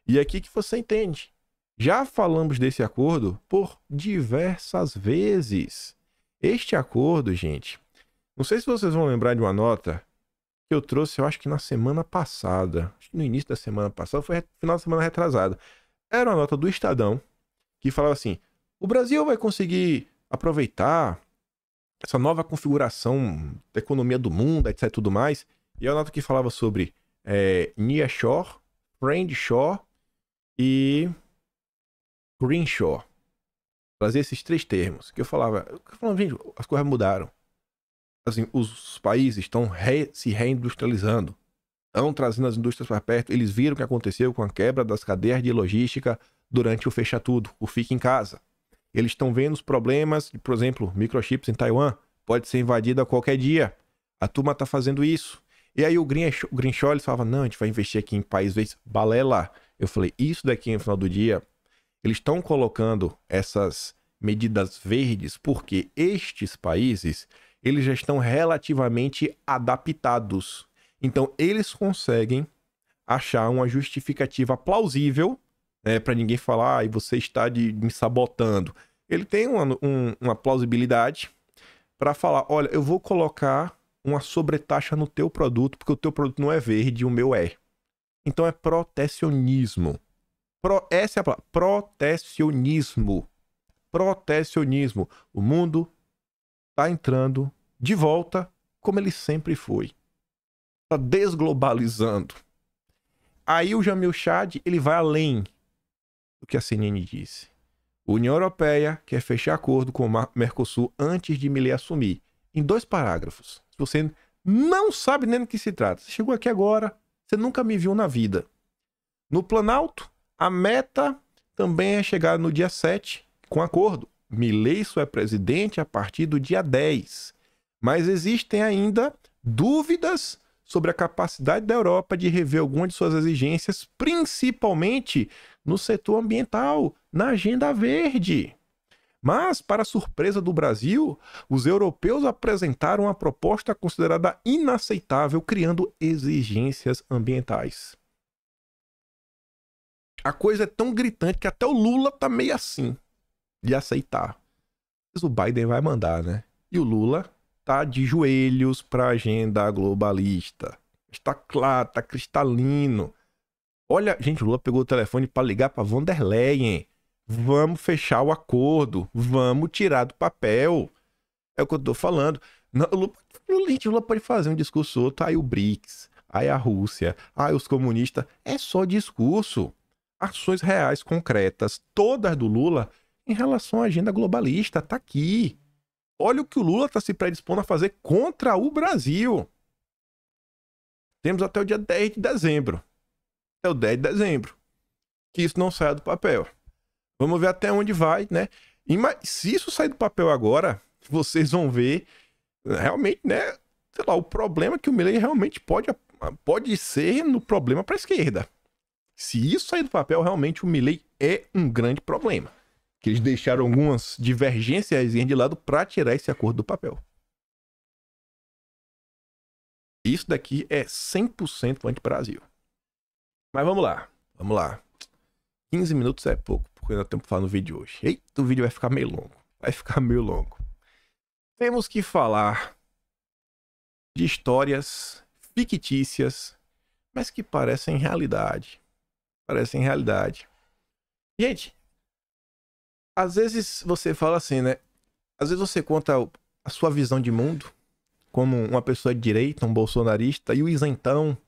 E aqui que você entende. Já falamos desse acordo por diversas vezes. Este acordo, gente, não sei se vocês vão lembrar de uma nota que eu trouxe, eu acho que na semana passada, acho que no início da semana passada, foi final da semana retrasada. Era uma nota do Estadão que falava assim: o Brasil vai conseguir aproveitar essa nova configuração da economia do mundo, etc, tudo mais. E é uma nota que falava sobre nearshore, friendshore e Greenshore. Trazia esses 3 termos. Que eu falava, gente, as coisas mudaram. Assim, os países estão se reindustrializando. Estão trazendo as indústrias para perto. Eles viram o que aconteceu com a quebra das cadeias de logística durante o fecha tudo, o fica em casa. Eles estão vendo os problemas, por exemplo, microchips em Taiwan. Pode ser invadido a qualquer dia. A turma está fazendo isso. E aí o Greenshore, eles falavam, não, a gente vai investir aqui em países balela. Eu falei, isso daqui no final do dia... Eles estão colocando essas medidas verdes porque estes países, eles já estão relativamente adaptados. Então, eles conseguem achar uma justificativa plausível, né, para ninguém falar, e você está me sabotando. Ele tem uma plausibilidade para falar, olha, eu vou colocar uma sobretaxa no teu produto, porque o teu produto não é verde, o meu é. Então, é protecionismo. Essa é a palavra. Protecionismo. Protecionismo. O mundo está entrando de volta como ele sempre foi. Está desglobalizando. Aí o Jamil Chad, ele vai além do que a CNN disse. A União Europeia quer fechar acordo com o Mercosul antes de Milei assumir. Em 2 parágrafos. Se você não sabe nem do que se trata. Você chegou aqui agora, você nunca me viu na vida. No Planalto, a meta também é chegar no dia 7 com acordo. Milei só é presidente a partir do dia 10. Mas existem ainda dúvidas sobre a capacidade da Europa de rever algumas de suas exigências, principalmente no setor ambiental, na Agenda Verde. Mas, para surpresa do Brasil, os europeus apresentaram uma proposta considerada inaceitável, criando exigências ambientais. A coisa é tão gritante que até o Lula tá meio assim de aceitar. Mas o Biden vai mandar, né? E o Lula tá de joelhos para a agenda globalista. Está claro, tá cristalino. Olha, gente, o Lula pegou o telefone para ligar para von der Leyen. Vamos fechar o acordo, vamos tirar do papel. É o que eu tô falando. Não, o Lula pode fazer um discurso outro, aí o BRICS, aí a Rússia, aí os comunistas. É só discurso. Ações reais, concretas, todas do Lula em relação à agenda globalista, tá aqui. Olha o que o Lula está se predispondo a fazer contra o Brasil. Temos até o dia 10 de dezembro. Até o 10 de dezembro. Que isso não saia do papel. Vamos ver até onde vai, né? E se isso sair do papel agora, vocês vão ver realmente, né? Sei lá, o problema que o Milei realmente pode ser no problema para a esquerda. Se isso sair do papel, realmente o Milei é um grande problema. Que eles deixaram algumas divergências de lado para tirar esse acordo do papel. Isso daqui é 100% anti-Brasil. Mas vamos lá. 15 minutos é pouco, porque eu ainda tenho que falar no vídeo hoje. Eita, o vídeo vai ficar meio longo. Temos que falar de histórias fictícias, mas que parecem realidade. Gente, às vezes você fala assim, né? Às vezes você conta a sua visão de mundo como uma pessoa de direita, um bolsonarista, e o isentão,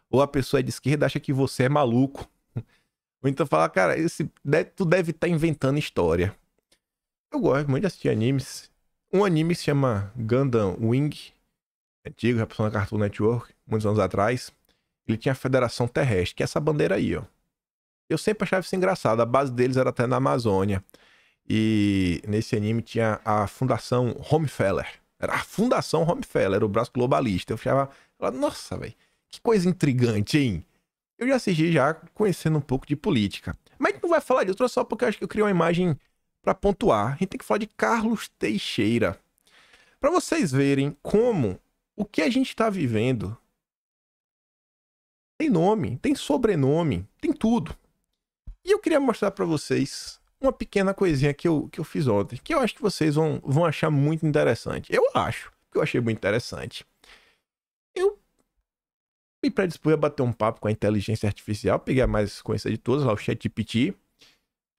ou a pessoa de esquerda acha que você é maluco. Ou então fala, cara, tu deve estar inventando história. Eu gosto muito de assistir animes. Um anime se chama Gundam Wing, antigo, já passou na Cartoon Network, muitos anos atrás. Ele tinha a Federação Terrestre, que é essa bandeira aí, ó. Eu sempre achava isso engraçado, a base deles era até na Amazônia. E nesse anime tinha a Fundação Rockefeller. Era a Fundação Rockefeller, era o braço globalista. Eu achava, nossa, velho, que coisa intrigante, hein? Eu já assisti já conhecendo um pouco de política. Mas a gente não vai falar disso só porque eu acho que eu criei uma imagem para pontuar. A gente tem que falar de Carlos Teixeira. Para vocês verem como o que a gente está vivendo tem nome, tem sobrenome, tem tudo. E eu queria mostrar para vocês uma pequena coisinha que eu fiz ontem, que eu acho que vocês vão achar muito interessante. Eu acho que eu achei muito interessante. Eu me predispus a bater um papo com a inteligência artificial, peguei a mais conhecida de todas, lá o ChatGPT,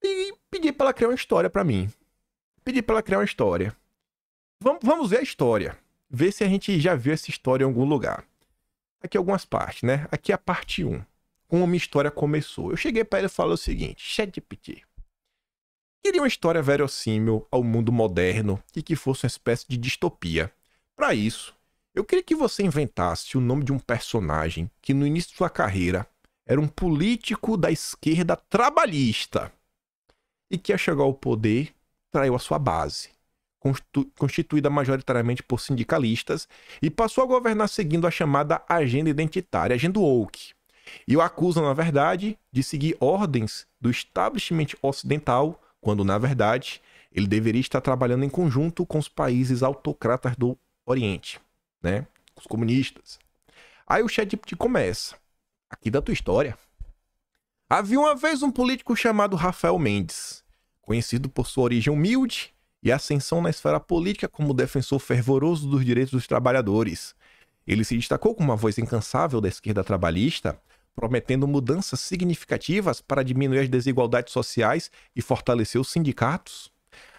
e pedi para ela criar uma história para mim. Vamos ver a história. Ver se a gente já viu essa história em algum lugar. Aqui algumas partes, né? Aqui é a parte 1. Como minha história começou. Eu cheguei para ele e falei o seguinte: ChatGPT, queria uma história verossímil ao mundo moderno e que fosse uma espécie de distopia. Para isso, eu queria que você inventasse o nome de um personagem que no início de sua carreira era um político da esquerda trabalhista e que ia chegar ao poder, traiu a sua base, constituída majoritariamente por sindicalistas, e passou a governar seguindo a chamada agenda identitária, agenda woke. E o acusam, na verdade, de seguir ordens do establishment ocidental, quando, na verdade, ele deveria estar trabalhando em conjunto com os países autocratas do Oriente, né? Os comunistas. Aí o ChatGPT começa. Aqui da tua história. Havia uma vez um político chamado Rafael Mendes, conhecido por sua origem humilde e ascensão na esfera política como defensor fervoroso dos direitos dos trabalhadores. Ele se destacou como uma voz incansável da esquerda trabalhista, prometendo mudanças significativas para diminuir as desigualdades sociais e fortalecer os sindicatos.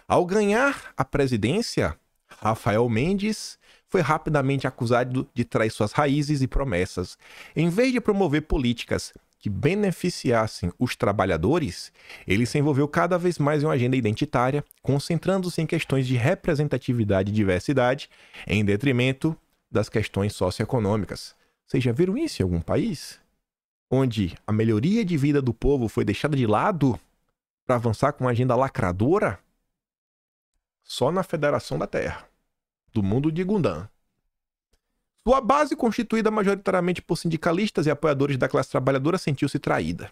Ao ganhar a presidência, Rafael Mendes foi rapidamente acusado de trair suas raízes e promessas. Em vez de promover políticas que beneficiassem os trabalhadores, ele se envolveu cada vez mais em uma agenda identitária, concentrando-se em questões de representatividade e diversidade, em detrimento das questões socioeconômicas. Vocês já viram isso em algum país? Onde a melhoria de vida do povo foi deixada de lado para avançar com uma agenda lacradora? Só na Federação da Terra, do mundo de Gundam. Sua base, constituída majoritariamente por sindicalistas e apoiadores da classe trabalhadora, sentiu-se traída.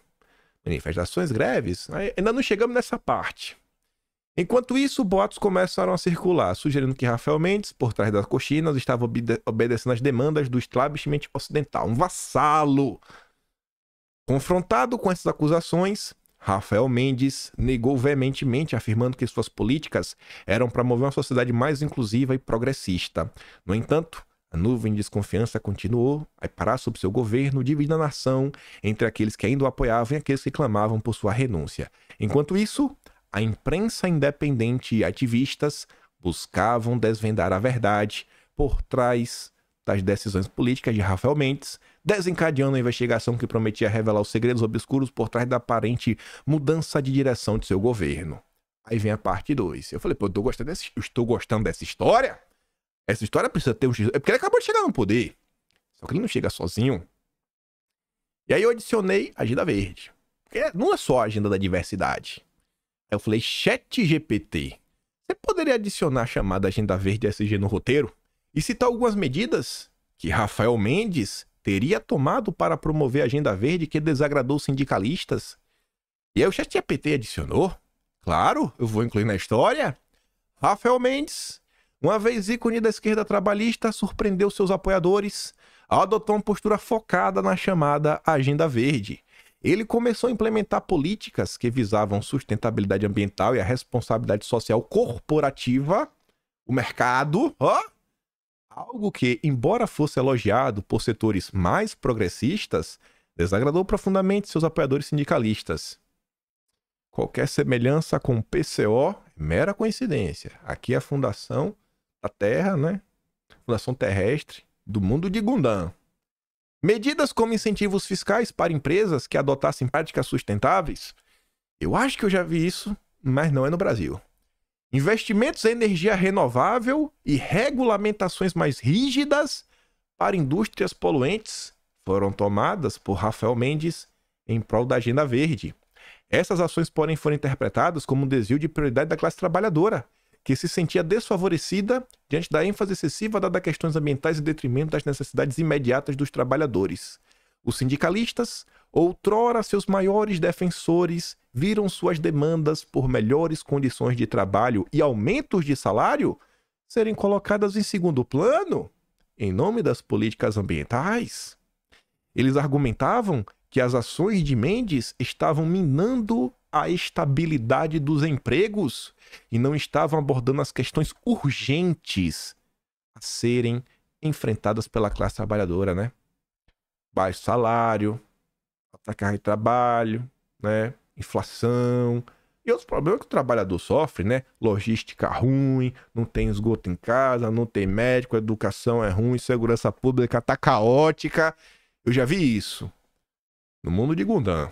Manifestações, greves, ainda não chegamos nessa parte. Enquanto isso, boatos começaram a circular, sugerindo que Rafael Mendes, por trás das cortinas, estava obedecendo às demandas do establishment ocidental, um vassalo. Confrontado com essas acusações, Rafael Mendes negou veementemente, afirmando que suas políticas eram para promover uma sociedade mais inclusiva e progressista. No entanto, a nuvem de desconfiança continuou a parar sobre seu governo, dividindo a nação entre aqueles que ainda o apoiavam e aqueles que clamavam por sua renúncia. Enquanto isso, a imprensa independente e ativistas buscavam desvendar a verdade por trás das decisões políticas de Rafael Mendes, desencadeando a investigação que prometia revelar os segredos obscuros por trás da aparente mudança de direção de seu governo. Aí vem a parte 2. Eu falei, pô, eu estou gostando dessa história? Essa história precisa ter um... É porque ele acabou de chegar no poder. Só que ele não chega sozinho. E aí eu adicionei a Agenda Verde. Porque não é só a agenda da diversidade. Aí eu falei, ChatGPT, você poderia adicionar a chamada Agenda Verde SG no roteiro? E citar algumas medidas que Rafael Mendes teria tomado para promover a Agenda Verde que desagradou os sindicalistas? E aí o ChatGPT adicionou. Claro, eu vou incluir na história. Rafael Mendes, uma vez ícone da esquerda trabalhista, surpreendeu seus apoiadores ao adotar uma postura focada na chamada Agenda Verde. Ele começou a implementar políticas que visavam sustentabilidade ambiental e a responsabilidade social corporativa, o mercado, algo que, embora fosse elogiado por setores mais progressistas, desagradou profundamente seus apoiadores sindicalistas. Qualquer semelhança com o PCO é mera coincidência. Aqui é a fundação da Terra, né? Fundação terrestre do mundo de Gundam. Medidas como incentivos fiscais para empresas que adotassem práticas sustentáveis. Eu acho que eu já vi isso, mas não é no Brasil. Investimentos em energia renovável e regulamentações mais rígidas para indústrias poluentes foram tomadas por Rafael Mendes em prol da Agenda Verde. Essas ações, porém, foram interpretadas como um desvio de prioridade da classe trabalhadora, que se sentia desfavorecida diante da ênfase excessiva dada a questões ambientais em detrimento das necessidades imediatas dos trabalhadores. Os sindicalistas, outrora seus maiores defensores, viram suas demandas por melhores condições de trabalho e aumentos de salário serem colocadas em segundo plano em nome das políticas ambientais. Eles argumentavam que as ações de Mendes estavam minando a estabilidade dos empregos e não estavam abordando as questões urgentes a serem enfrentadas pela classe trabalhadora, né? Baixo salário, alta carga de trabalho, né? Inflação e outros problemas que o trabalhador sofre, né? Logística ruim, não tem esgoto em casa, não tem médico, a educação é ruim, segurança pública tá caótica. Eu já vi isso no mundo de Gundam.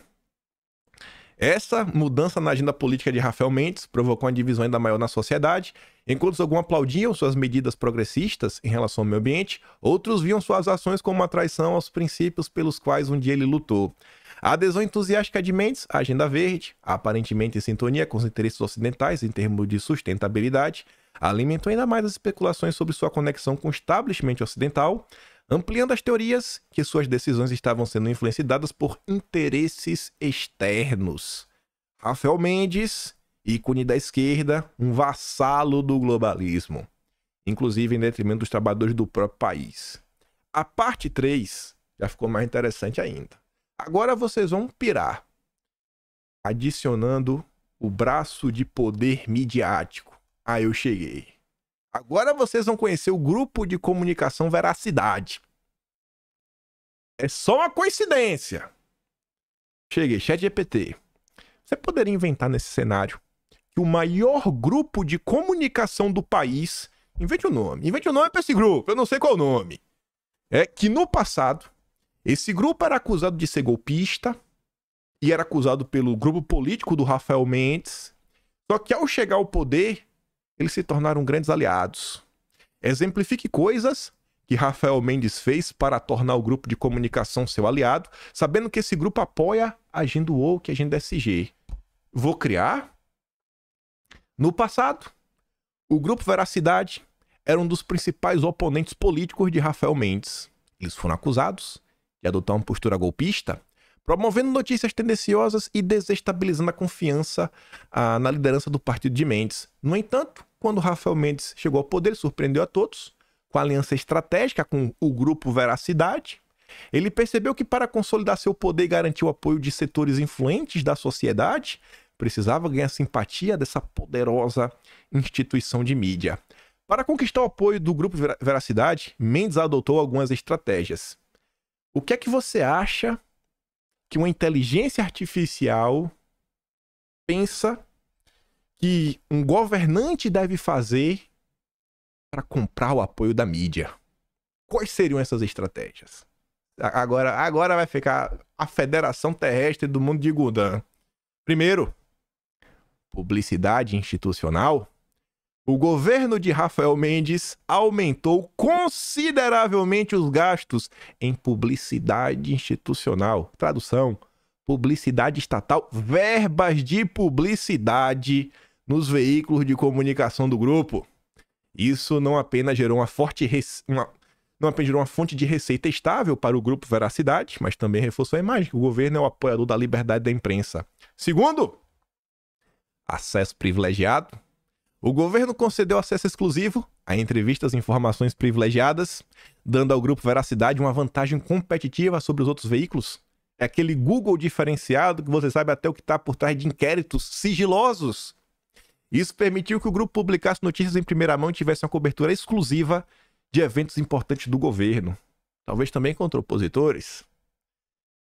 Essa mudança na agenda política de Rafael Mendes provocou uma divisão ainda maior na sociedade. Enquanto alguns aplaudiam suas medidas progressistas em relação ao meio ambiente, outros viam suas ações como uma traição aos princípios pelos quais um dia ele lutou. A adesão entusiástica de Mendes à Agenda Verde, aparentemente em sintonia com os interesses ocidentais em termos de sustentabilidade, alimentou ainda mais as especulações sobre sua conexão com o establishment ocidental, ampliando as teorias que suas decisões estavam sendo influenciadas por interesses externos. Rafael Mendes, ícone da esquerda, um vassalo do globalismo, inclusive em detrimento dos trabalhadores do próprio país. A parte 3 já ficou mais interessante ainda. Agora vocês vão pirar, adicionando o braço de poder midiático. Aí eu cheguei. Agora vocês vão conhecer o grupo de comunicação Veracidade. É só uma coincidência. Cheguei, ChatGPT. Você poderia inventar nesse cenário que o maior grupo de comunicação do país... Invente o nome para esse grupo, eu não sei qual o nome. É que no passado, esse grupo era acusado de ser golpista e era acusado pelo grupo político do Rafael Mendes. Só que ao chegar ao poder, eles se tornaram grandes aliados. Exemplifique coisas que Rafael Mendes fez para tornar o grupo de comunicação seu aliado, sabendo que esse grupo apoia a Agenda Woke e a Agenda SG. Vou criar? No passado, o grupo Veracidade era um dos principais oponentes políticos de Rafael Mendes. Eles foram acusados de adotar uma postura golpista, promovendo notícias tendenciosas e desestabilizando a confiança na liderança do partido de Mendes. No entanto, quando Rafael Mendes chegou ao poder, ele surpreendeu a todos com a aliança estratégica com o grupo Veracidade. Ele percebeu que para consolidar seu poder e garantir o apoio de setores influentes da sociedade, precisava ganhar a simpatia dessa poderosa instituição de mídia. Para conquistar o apoio do grupo Veracidade, Mendes adotou algumas estratégias. O que é que você acha que uma inteligência artificial pensa que um governante deve fazer para comprar o apoio da mídia? Quais seriam essas estratégias? Agora vai ficar a Federação Terrestre do Mundo de Gundam. Primeiro, publicidade institucional. O governo de Rafael Mendes aumentou consideravelmente os gastos em publicidade institucional. Tradução: publicidade estatal, verbas de publicidade nos veículos de comunicação do grupo. Isso não apenas gerou uma fonte de receita estável para o grupo Veracidade, mas também reforçou a imagem que o governo é o apoiador da liberdade da imprensa. Segundo, acesso privilegiado. O governo concedeu acesso exclusivo a entrevistas e informações privilegiadas, dando ao grupo Veracidade uma vantagem competitiva sobre os outros veículos. É aquele Google diferenciado que você sabe até o que está por trás de inquéritos sigilosos. Isso permitiu que o grupo publicasse notícias em primeira mão e tivesse uma cobertura exclusiva de eventos importantes do governo. Talvez também contra opositores.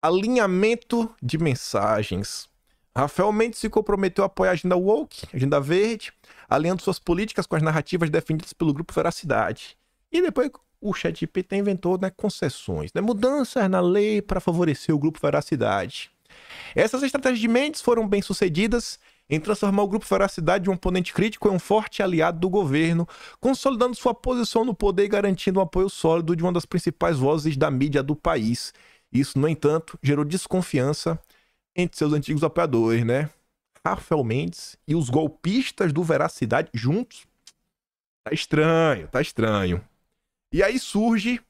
Alinhamento de mensagens. Rafael Mendes se comprometeu a apoiar a agenda woke, a agenda verde, alinhando suas políticas com as narrativas defendidas pelo grupo Veracidade. E depois o ChatGPT inventou concessões, mudanças na lei para favorecer o grupo Veracidade. Essas estratégias de Mendes foram bem sucedidas em transformar o grupo Veracidade de um oponente crítico em um forte aliado do governo, consolidando sua posição no poder e garantindo um apoio sólido de uma das principais vozes da mídia do país. Isso, no entanto, gerou desconfiança entre seus antigos apoiadores, Rafael Mendes e os golpistas do Veracidade juntos. Tá estranho. E aí surge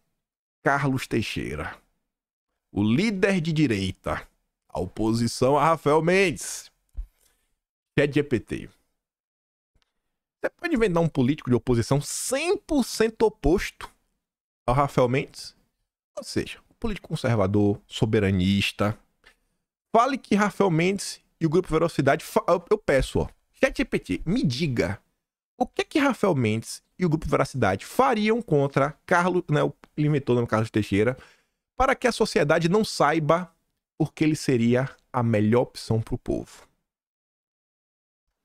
Carlos Teixeira, o líder de direita, a oposição a Rafael Mendes. ChatGPT. Você pode inventar um político de oposição 100% oposto ao Rafael Mendes? Ou seja, um político conservador, soberanista. Fale que Rafael Mendes e o grupo Veracidade... Eu peço, ChatGPT, me diga o que é que Rafael Mendes e o grupo Veracidade fariam contra Carlos... Ele inventou o nome Carlos Teixeira, para que a sociedade não saiba porque ele seria a melhor opção para o povo.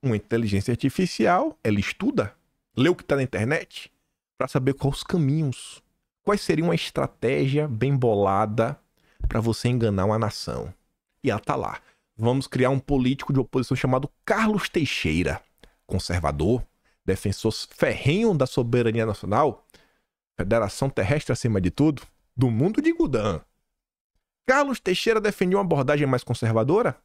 Uma inteligência artificial, ela estuda, lê o que está na internet, para saber quais os caminhos, quais seria uma estratégia bem bolada para você enganar uma nação. E ela tá lá. Vamos criar um político de oposição chamado Carlos Teixeira, conservador, defensor ferrenho da soberania nacional, Federação Terrestre acima de tudo, do mundo de Gundam. Carlos Teixeira defendia uma abordagem mais conservadora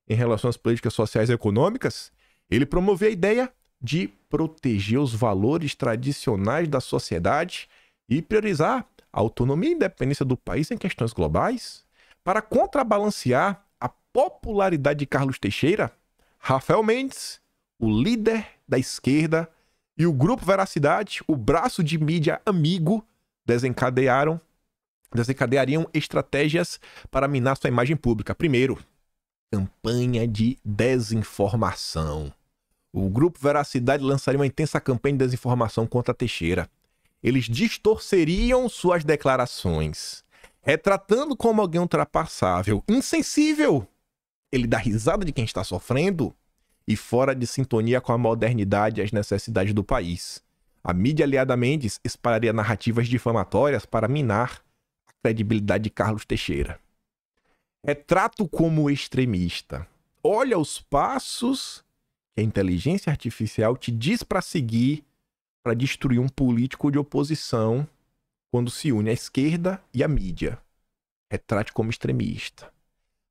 em relação às políticas sociais e econômicas. Ele promovia a ideia de proteger os valores tradicionais da sociedade e priorizar a autonomia e independência do país em questões globais. Para contrabalancear a popularidade de Carlos Teixeira, Rafael Mendes, o líder da esquerda, e o grupo Veracidade, o braço de mídia amigo, desencadeariam estratégias para minar sua imagem pública. Primeiro, campanha de desinformação. O grupo Veracidade lançaria uma intensa campanha de desinformação contra Teixeira. Eles distorceriam suas declarações, retratando como alguém ultrapassável, insensível. Ele dá risada de quem está sofrendo e fora de sintonia com a modernidade e as necessidades do país. A mídia aliada a Mendes espalharia narrativas difamatórias para minar a credibilidade de Carlos Teixeira. Retrato como extremista. Olha os passos que a inteligência artificial te diz para seguir para destruir um político de oposição quando se une à esquerda e à mídia. Retrate como extremista.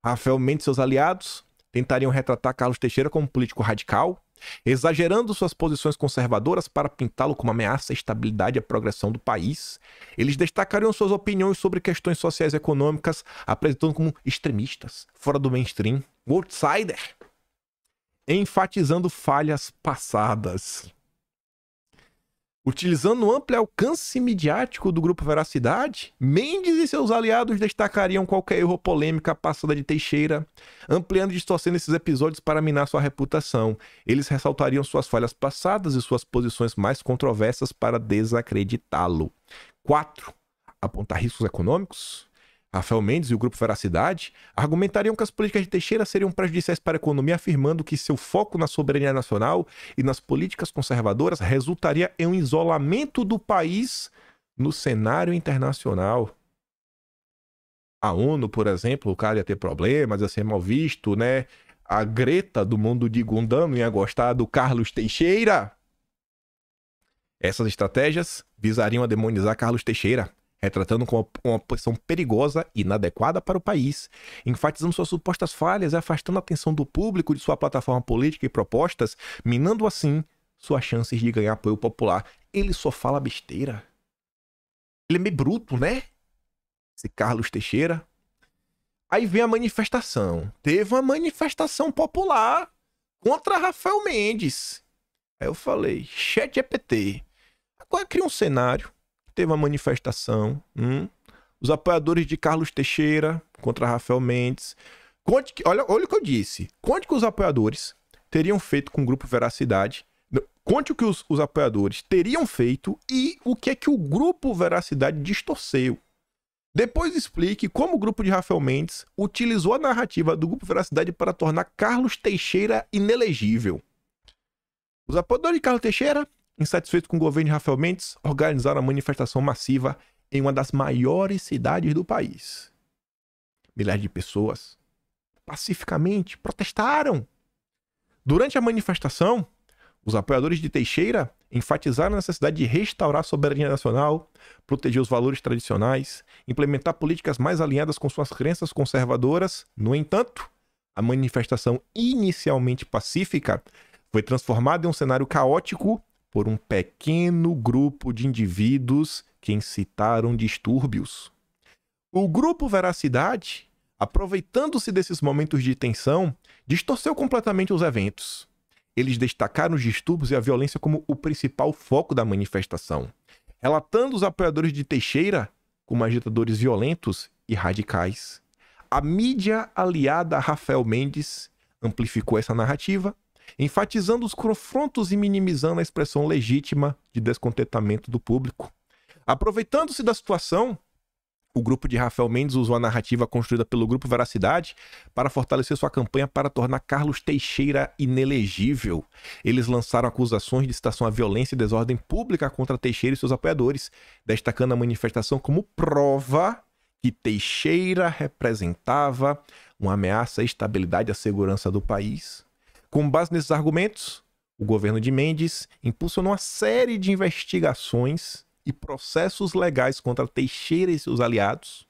Rafael Mendes e seus aliados tentariam retratar Carlos Teixeira como um político radical, exagerando suas posições conservadoras para pintá-lo como ameaça à estabilidade e à progressão do país. Eles destacariam suas opiniões sobre questões sociais e econômicas, apresentando como extremistas, fora do mainstream, outsider, enfatizando falhas passadas. Utilizando o amplo alcance midiático do Grupo Veracidade, Mendes e seus aliados destacariam qualquer erro ou polêmica passada de Teixeira, ampliando e distorcendo esses episódios para minar sua reputação. Eles ressaltariam suas falhas passadas e suas posições mais controversas para desacreditá-lo. 4. Apontar riscos econômicos. Rafael Mendes e o Grupo Veracidade argumentariam que as políticas de Teixeira seriam prejudiciais para a economia, afirmando que seu foco na soberania nacional e nas políticas conservadoras resultaria em um isolamento do país no cenário internacional. A ONU, por exemplo, o cara ia ter problemas, ia ser mal visto, né? A Greta do mundo de Gundam não ia gostar do Carlos Teixeira. Essas estratégias visariam a demonizar Carlos Teixeira, retratando como uma posição perigosa e inadequada para o país, enfatizando suas supostas falhas e afastando a atenção do público de sua plataforma política e propostas, minando assim suas chances de ganhar apoio popular. Ele só fala besteira. Ele é meio bruto, né? Esse Carlos Teixeira. Aí vem a manifestação. Teve uma manifestação popular contra Rafael Mendes. Aí eu falei, ChatGPT. Agora cria um cenário. Teve uma manifestação. Os apoiadores de Carlos Teixeira contra Rafael Mendes. Olha o que eu disse. Conte que os apoiadores teriam feito com o Grupo Veracidade. Conte o que os apoiadores teriam feito e o que é que o Grupo Veracidade distorceu. Depois explique como o grupo de Rafael Mendes utilizou a narrativa do Grupo Veracidade para tornar Carlos Teixeira inelegível. Os apoiadores de Carlos Teixeira, insatisfeitos com o governo de Rafael Mendes, organizaram a manifestação massiva em uma das maiores cidades do país. Milhares de pessoas pacificamente protestaram. Durante a manifestação, os apoiadores de Teixeira enfatizaram a necessidade de restaurar a soberania nacional, proteger os valores tradicionais, implementar políticas mais alinhadas com suas crenças conservadoras. No entanto, a manifestação inicialmente pacífica foi transformada em um cenário caótico por um pequeno grupo de indivíduos que incitaram distúrbios. O Grupo Veracidade, aproveitando-se desses momentos de tensão, distorceu completamente os eventos. Eles destacaram os distúrbios e a violência como o principal foco da manifestação, relatando os apoiadores de Teixeira como agitadores violentos e radicais. A mídia aliada a Rafael Mendes amplificou essa narrativa, enfatizando os confrontos e minimizando a expressão legítima de descontentamento do público. Aproveitando-se da situação, o grupo de Rafael Mendes usou a narrativa construída pelo Grupo Veracidade para fortalecer sua campanha para tornar Carlos Teixeira inelegível. Eles lançaram acusações de incitação à violência e desordem pública contra Teixeira e seus apoiadores, destacando a manifestação como prova que Teixeira representava uma ameaça à estabilidade e à segurança do país. Com base nesses argumentos, o governo de Mendes impulsionou uma série de investigações e processos legais contra Teixeira e seus aliados.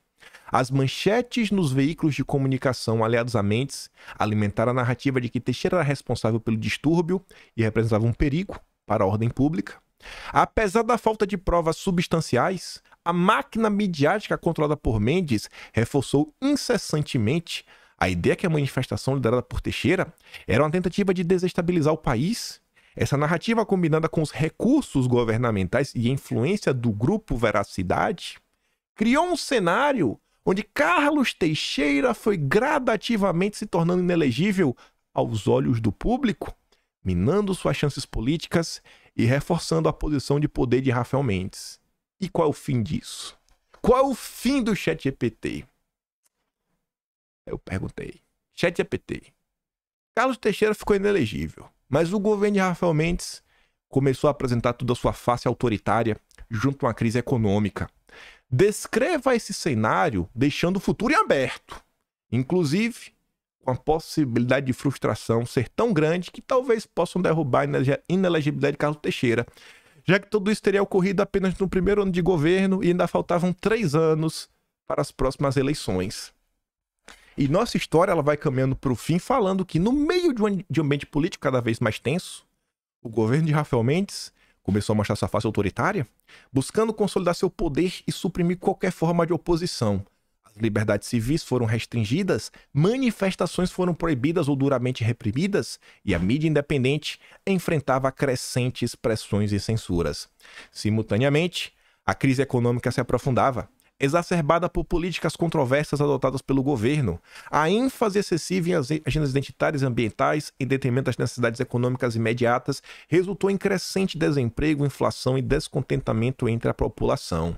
As manchetes nos veículos de comunicação aliados a Mendes alimentaram a narrativa de que Teixeira era responsável pelo distúrbio e representava um perigo para a ordem pública. Apesar da falta de provas substanciais, a máquina midiática controlada por Mendes reforçou incessantemente a ideia que a manifestação liderada por Teixeira era uma tentativa de desestabilizar o país. Essa narrativa, combinada com os recursos governamentais e a influência do Grupo Veracidade, criou um cenário onde Carlos Teixeira foi gradativamente se tornando inelegível aos olhos do público, minando suas chances políticas e reforçando a posição de poder de Rafael Mendes. E qual é o fim disso? Qual é o fim do ChatGPT? Eu perguntei. ChatGPT. Carlos Teixeira ficou inelegível, mas o governo de Rafael Mendes começou a apresentar toda a sua face autoritária junto a uma crise econômica. Descreva esse cenário deixando o futuro em aberto, inclusive com a possibilidade de frustração ser tão grande que talvez possam derrubar a inelegibilidade de Carlos Teixeira, já que tudo isso teria ocorrido apenas no primeiro ano de governo e ainda faltavam 3 anos para as próximas eleições. E nossa história ela vai caminhando para o fim falando que no meio de um ambiente político cada vez mais tenso, o governo de Rafael Mendes começou a mostrar sua face autoritária, buscando consolidar seu poder e suprimir qualquer forma de oposição. As liberdades civis foram restringidas, manifestações foram proibidas ou duramente reprimidas, e a mídia independente enfrentava crescentes pressões e censuras. Simultaneamente, a crise econômica se aprofundava, exacerbada por políticas controversas adotadas pelo governo, a ênfase excessiva em agendas identitárias e ambientais em detrimento das necessidades econômicas imediatas resultou em crescente desemprego, inflação e descontentamento entre a população.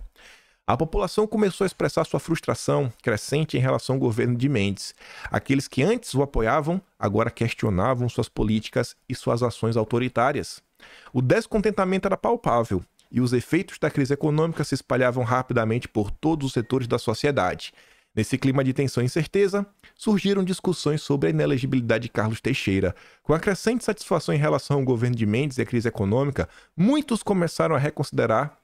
A população começou a expressar sua frustração crescente em relação ao governo de Mendes. Aqueles que antes o apoiavam, agora questionavam suas políticas e suas ações autoritárias. O descontentamento era palpável, e os efeitos da crise econômica se espalhavam rapidamente por todos os setores da sociedade. Nesse clima de tensão e incerteza, surgiram discussões sobre a inelegibilidade de Carlos Teixeira. Com a crescente satisfação em relação ao governo de Mendes e a crise econômica, muitos começaram a reconsiderar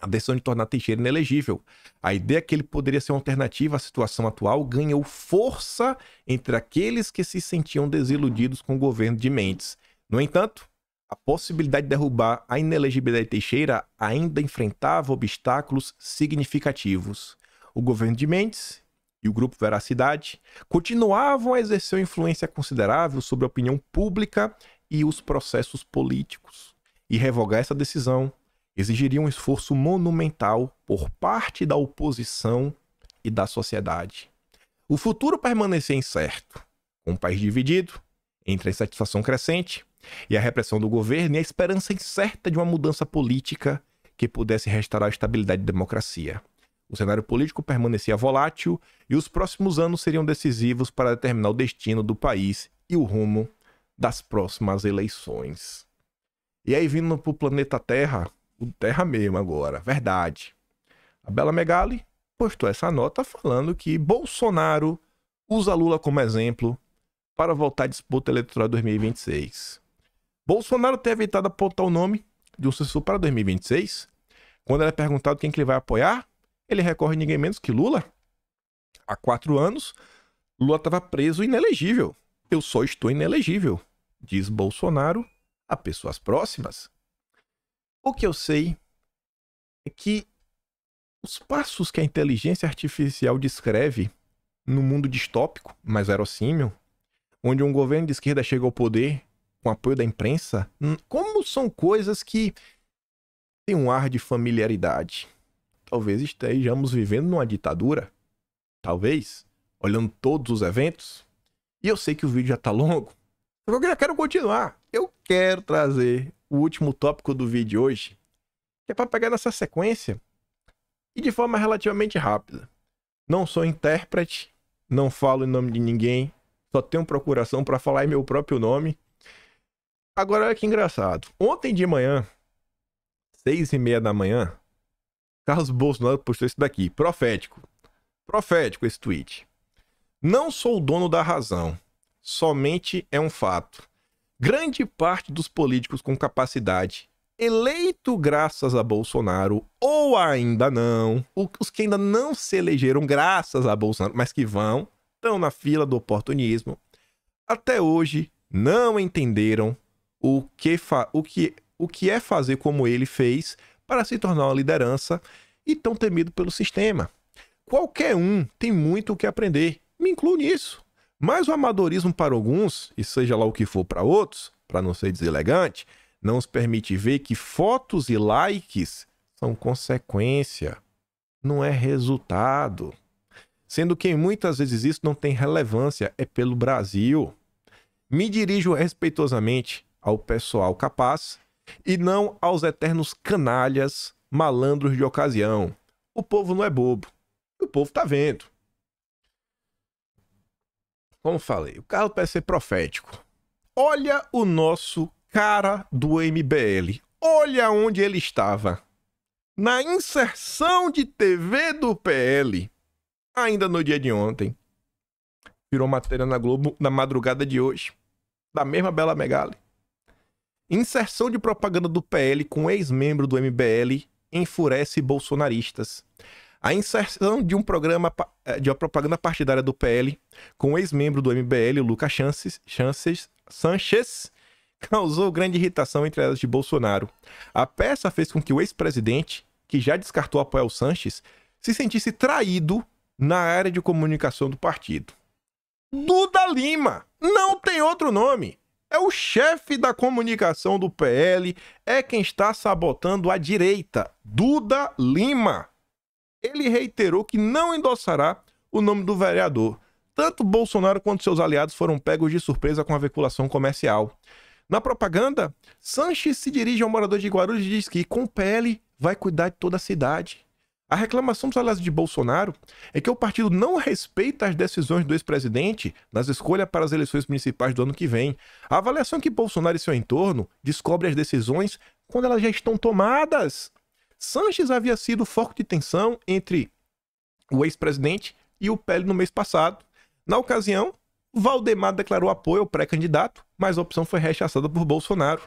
a decisão de tornar Teixeira inelegível. A ideia que ele poderia ser uma alternativa à situação atual ganhou força entre aqueles que se sentiam desiludidos com o governo de Mendes. No entanto, a possibilidade de derrubar a inelegibilidade de Teixeira ainda enfrentava obstáculos significativos. O governo de Mendes e o Grupo Veracidade continuavam a exercer uma influência considerável sobre a opinião pública e os processos políticos. E revogar essa decisão exigiria um esforço monumental por parte da oposição e da sociedade. O futuro permanecia incerto, com o país dividido entre a insatisfação crescente e a repressão do governo e a esperança incerta de uma mudança política que pudesse restaurar a estabilidade da democracia. O cenário político permanecia volátil e os próximos anos seriam decisivos para determinar o destino do país e o rumo das próximas eleições. E aí, vindo para o planeta Terra, o Terra mesmo agora, verdade. A Bela Megali postou essa nota falando que Bolsonaro usa Lula como exemplo para voltar à disputa eleitoral de 2026. Bolsonaro tem evitado apontar o nome de um sucessor para 2026. Quando ele é perguntado quem que ele vai apoiar, ele recorre a ninguém menos que Lula. Há 4 anos, Lula estava preso e inelegível. Eu só estou inelegível, diz Bolsonaro a pessoas próximas. O que eu sei é que os passos que a inteligência artificial descreve no mundo distópico, mas verossímil, onde um governo de esquerda chega ao poder com apoio da imprensa, como são coisas que têm um ar de familiaridade. Talvez estejamos vivendo numa ditadura. Talvez, olhando todos os eventos. E eu sei que o vídeo já está longo. Eu já quero continuar. Eu quero trazer o último tópico do vídeo hoje, que é para pegar nessa sequência e de forma relativamente rápida. Não sou intérprete, não falo em nome de ninguém, só tenho procuração para falar em meu próprio nome. Agora, olha que engraçado. Ontem de manhã, 6h30 da manhã, Carlos Bolsonaro postou isso daqui. Profético. Profético esse tweet. Não sou o dono da razão. Somente é um fato. Grande parte dos políticos com capacidade, eleito graças a Bolsonaro, ou ainda não, os que ainda não se elegeram graças a Bolsonaro, mas que estão na fila do oportunismo, até hoje não entenderam o que é fazer como ele fez para se tornar uma liderança e tão temido pelo sistema. Qualquer um tem muito o que aprender, me incluo nisso. Mas o amadorismo para alguns, e seja lá o que for para outros, para não ser deselegante, não os permite ver que fotos e likes são consequência, não é resultado. Sendo que muitas vezes isso não tem relevância, é pelo Brasil. Me dirijo respeitosamente ao pessoal capaz e não aos eternos canalhas, malandros de ocasião. O povo não é bobo, o povo tá vendo. Como falei, o Carlos parece ser profético. Olha o nosso cara do MBL. Olha onde ele estava. Na inserção de TV do PL. Ainda no dia de ontem. Virou matéria na Globo na madrugada de hoje. Da mesma Bela Megali. Inserção de propaganda do PL com ex-membro do MBL enfurece bolsonaristas. A inserção de uma propaganda partidária do PL com o ex-membro do MBL, Lucas Sanches, causou grande irritação entre elas de Bolsonaro. A peça fez com que o ex-presidente, que já descartou apoiar o Sanches, se sentisse traído na área de comunicação do partido. Duda Lima, não tem outro nome. É o chefe da comunicação do PL, é quem está sabotando a direita. Duda Lima. Ele reiterou que não endossará o nome do vereador. Tanto Bolsonaro quanto seus aliados foram pegos de surpresa com a veiculação comercial. Na propaganda, Sanches se dirige ao morador de Guarulhos e diz que, com o PL, vai cuidar de toda a cidade. A reclamação dos aliados de Bolsonaro é que o partido não respeita as decisões do ex-presidente nas escolhas para as eleições municipais do ano que vem. A avaliação é que Bolsonaro e seu entorno descobrem as decisões quando elas já estão tomadas. Sanches havia sido foco de tensão entre o ex-presidente e o PL no mês passado. Na ocasião, Valdemar declarou apoio ao pré-candidato, mas a opção foi rechaçada por Bolsonaro.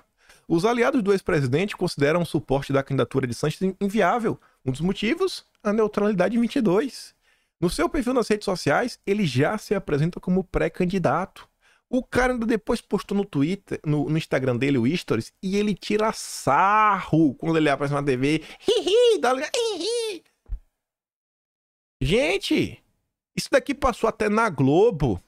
Os aliados do ex-presidente consideram o suporte da candidatura de Sanches inviável. Um dos motivos, a neutralidade em 22. No seu perfil nas redes sociais, ele já se apresenta como pré-candidato. O cara ainda depois postou no Twitter, no Instagram dele, o Stories, e ele tira sarro quando ele aparece na TV. Hihi. Gente, isso daqui passou até na Globo.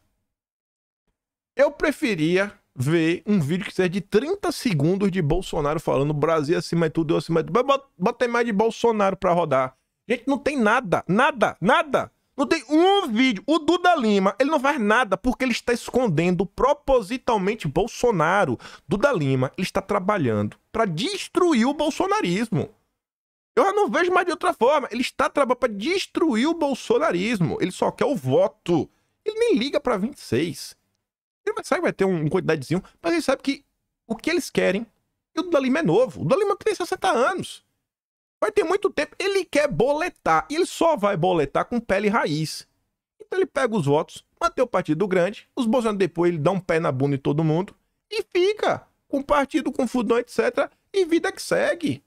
Eu preferia ver um vídeo que seja de 30 segundos de Bolsonaro falando Brasil acima de tudo, eu acima de tudo. Bota mais de Bolsonaro pra rodar. Gente, não tem nada. Não tem um vídeo. O Duda Lima, ele não faz nada porque ele está escondendo propositalmente Bolsonaro. Duda Lima, ele está trabalhando pra destruir o bolsonarismo. Eu já não vejo mais de outra forma. Ele está trabalhando pra destruir o bolsonarismo. Ele só quer o voto. Ele nem liga pra 26. Ele sabe que vai ter uma quantidadezinho, mas ele sabe que o que eles querem, e o Duda Lima é novo. O Duda Lima tem 60 anos. Vai ter muito tempo. Ele quer boletar. E ele só vai boletar com pele raiz. Então ele pega os votos, mantém o partido grande, os Bolsonaro depois ele dá um pé na bunda em todo mundo e fica com o partido, com fudão, etc. E vida que segue.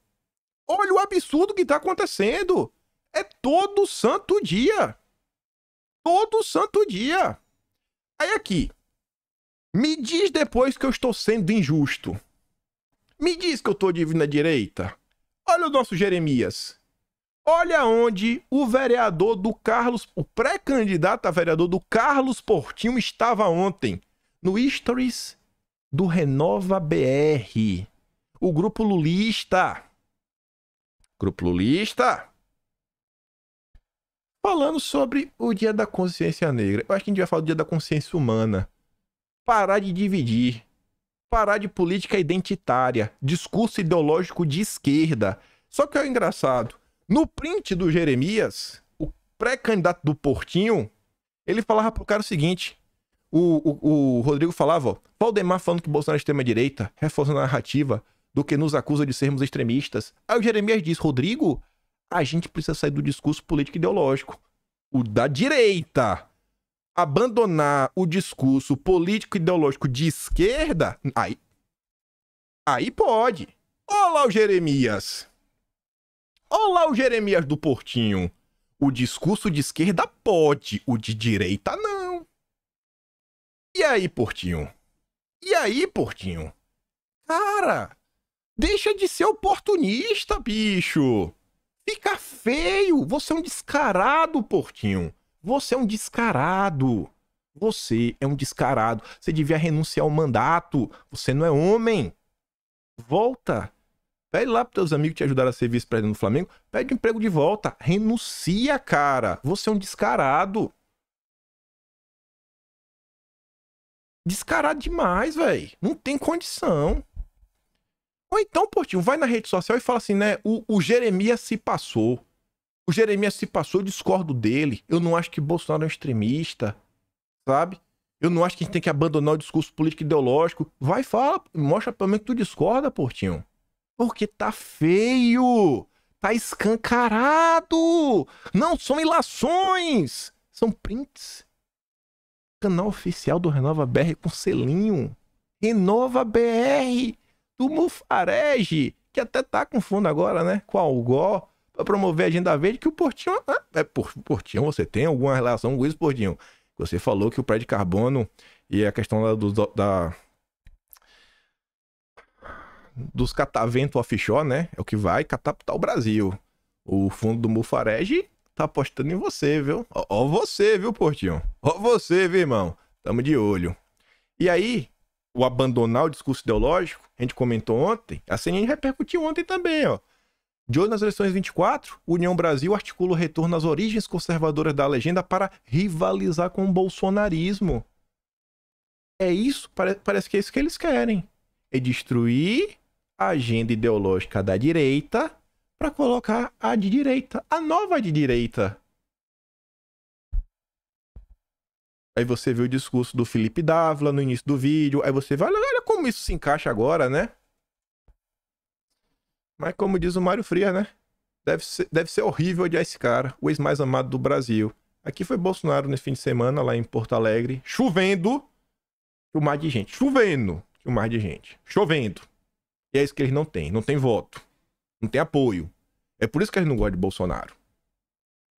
Olha o absurdo que tá acontecendo. É todo santo dia. Todo santo dia. Aí aqui. Me diz depois que eu estou sendo injusto. Me diz que eu estou de na direita. Olha o nosso Jeremias. Olha onde o vereador do Carlos, o pré-candidato a vereador do Carlos Portinho estava ontem. No Stories do Renova BR. O grupo lulista. Grupo lulista. Falando sobre o Dia da Consciência Negra. Eu acho que a gente vai falar do Dia da Consciência Humana. Parar de dividir, parar de política identitária, discurso ideológico de esquerda. Só que é engraçado, no print do Jeremias, o pré-candidato do Portinho, ele falava pro cara o seguinte, o Rodrigo falava, ó, Valdemar falando que Bolsonaro é extrema-direita, reforçando a narrativa do que nos acusa de sermos extremistas. Aí o Jeremias diz, Rodrigo, a gente precisa sair do discurso político ideológico, o da direita. Abandonar o discurso político ideológico de esquerda, aí pode. Olha lá o Jeremias. Olha lá o Jeremias do Portinho. O discurso de esquerda pode, o de direita não. E aí, Portinho? Cara, deixa de ser oportunista, bicho. Fica feio. Você é um descarado, Portinho. Você é um descarado. Você é um descarado. Você devia renunciar ao mandato. Você não é homem. Volta. Pede lá pros teus amigos te ajudarem a ser vice-presidente do Flamengo. Pede emprego de volta. Renuncia, cara. Você é um descarado. Descarado demais, velho. Não tem condição. Ou então, Portinho, vai na rede social e fala assim, né? O Jeremias se passou. O Jeremias se passou, eu discordo dele. Eu não acho que Bolsonaro é um extremista, sabe? Eu não acho que a gente tem que abandonar o discurso político ideológico. Vai, fala, mostra pelo menos que tu discorda, Portinho. Porque tá feio. Tá escancarado. Não são ilações. São prints. Canal oficial do Renova BR com selinho. Renova BR do Mufarege, que até tá com fundo agora, né? Com a Algó. para promover a agenda verde, que o Portinho... Portinho, você tem alguma relação com isso, Portinho? Você falou que o prédio de carbono e a questão dos catavento offshore, né? É o que vai catapultar o Brasil. O fundo do Mufarege tá apostando em você, viu? Ó você, viu, Portinho? Ó você, viu, irmão? Tamo de olho. E aí, o abandonar o discurso ideológico, a gente comentou ontem, a CNN repercutiu ontem também, ó. De olho nas eleições 24, União Brasil articula o retorno às origens conservadoras da legenda para rivalizar com o bolsonarismo. É isso, parece que é isso que eles querem. É destruir a agenda ideológica da direita para colocar a de direita, a nova de direita. Aí você vê o discurso do Felipe Dávila no início do vídeo, aí você vai, olha como isso se encaixa agora, né? Mas como diz o Mário Frias, né? Deve ser horrível odiar esse cara, o ex mais amado do Brasil. Aqui foi Bolsonaro nesse fim de semana, lá em Porto Alegre, chovendo, o mar de gente. Chovendo, o mar de gente. Chovendo. E é isso que eles não têm. Não tem voto. Não tem apoio. É por isso que eles não gostam de Bolsonaro.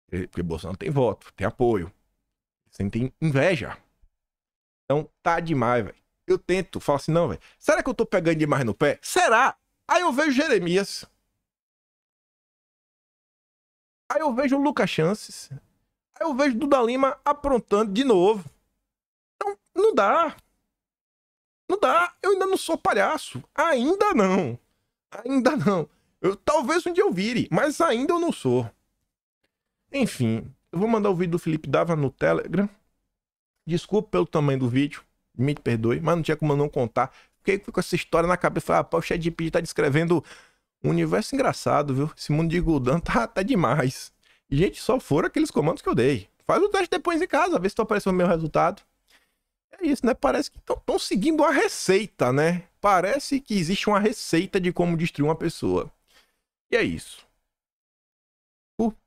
Porque Bolsonaro tem voto, tem apoio. Eles têm inveja. Então tá demais, velho. Eu tento, falo assim, não, velho. Será que eu tô pegando demais no pé? Será? Aí eu vejo Jeremias. Aí eu vejo o Lucas Chances. Aí eu vejo Duda Lima aprontando de novo. Então, não dá. Não dá. Eu ainda não sou palhaço. Ainda não. Ainda não. Talvez um dia eu vire, mas ainda eu não sou. Enfim, eu vou mandar o vídeo do Felipe Dávila no Telegram. Desculpa pelo tamanho do vídeo. Me perdoe, mas não tinha como eu não contar. Fiquei com essa história na cabeça. Falei, o ChatGPT tá descrevendo um universo engraçado, viu? Esse mundo de Gul'dan tá demais. E, gente, só foram aqueles comandos que eu dei. Faz o teste depois em casa, vê se apareceu o meu resultado. É isso, né? Parece que estão seguindo uma receita, né? Parece que existe uma receita de como destruir uma pessoa. E é isso.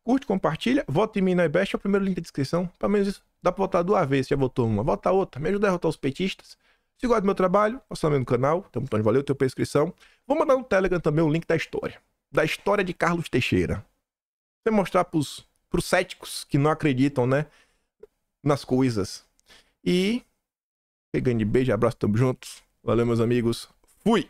Curte, compartilha, vota em mim na iBest, é o primeiro link da descrição. Pelo menos isso, dá pra votar 2 vezes, já votou uma, vota outra, me ajuda a derrotar os petistas. Se gosta do meu trabalho, passa também no canal, tem um botão de valeu, tem prescrição. Vou mandar no Telegram também o link da história de Carlos Teixeira. Pra mostrar pros céticos que não acreditam, né, nas coisas. E grande beijo, abraço, tamo juntos. Valeu, meus amigos. Fui!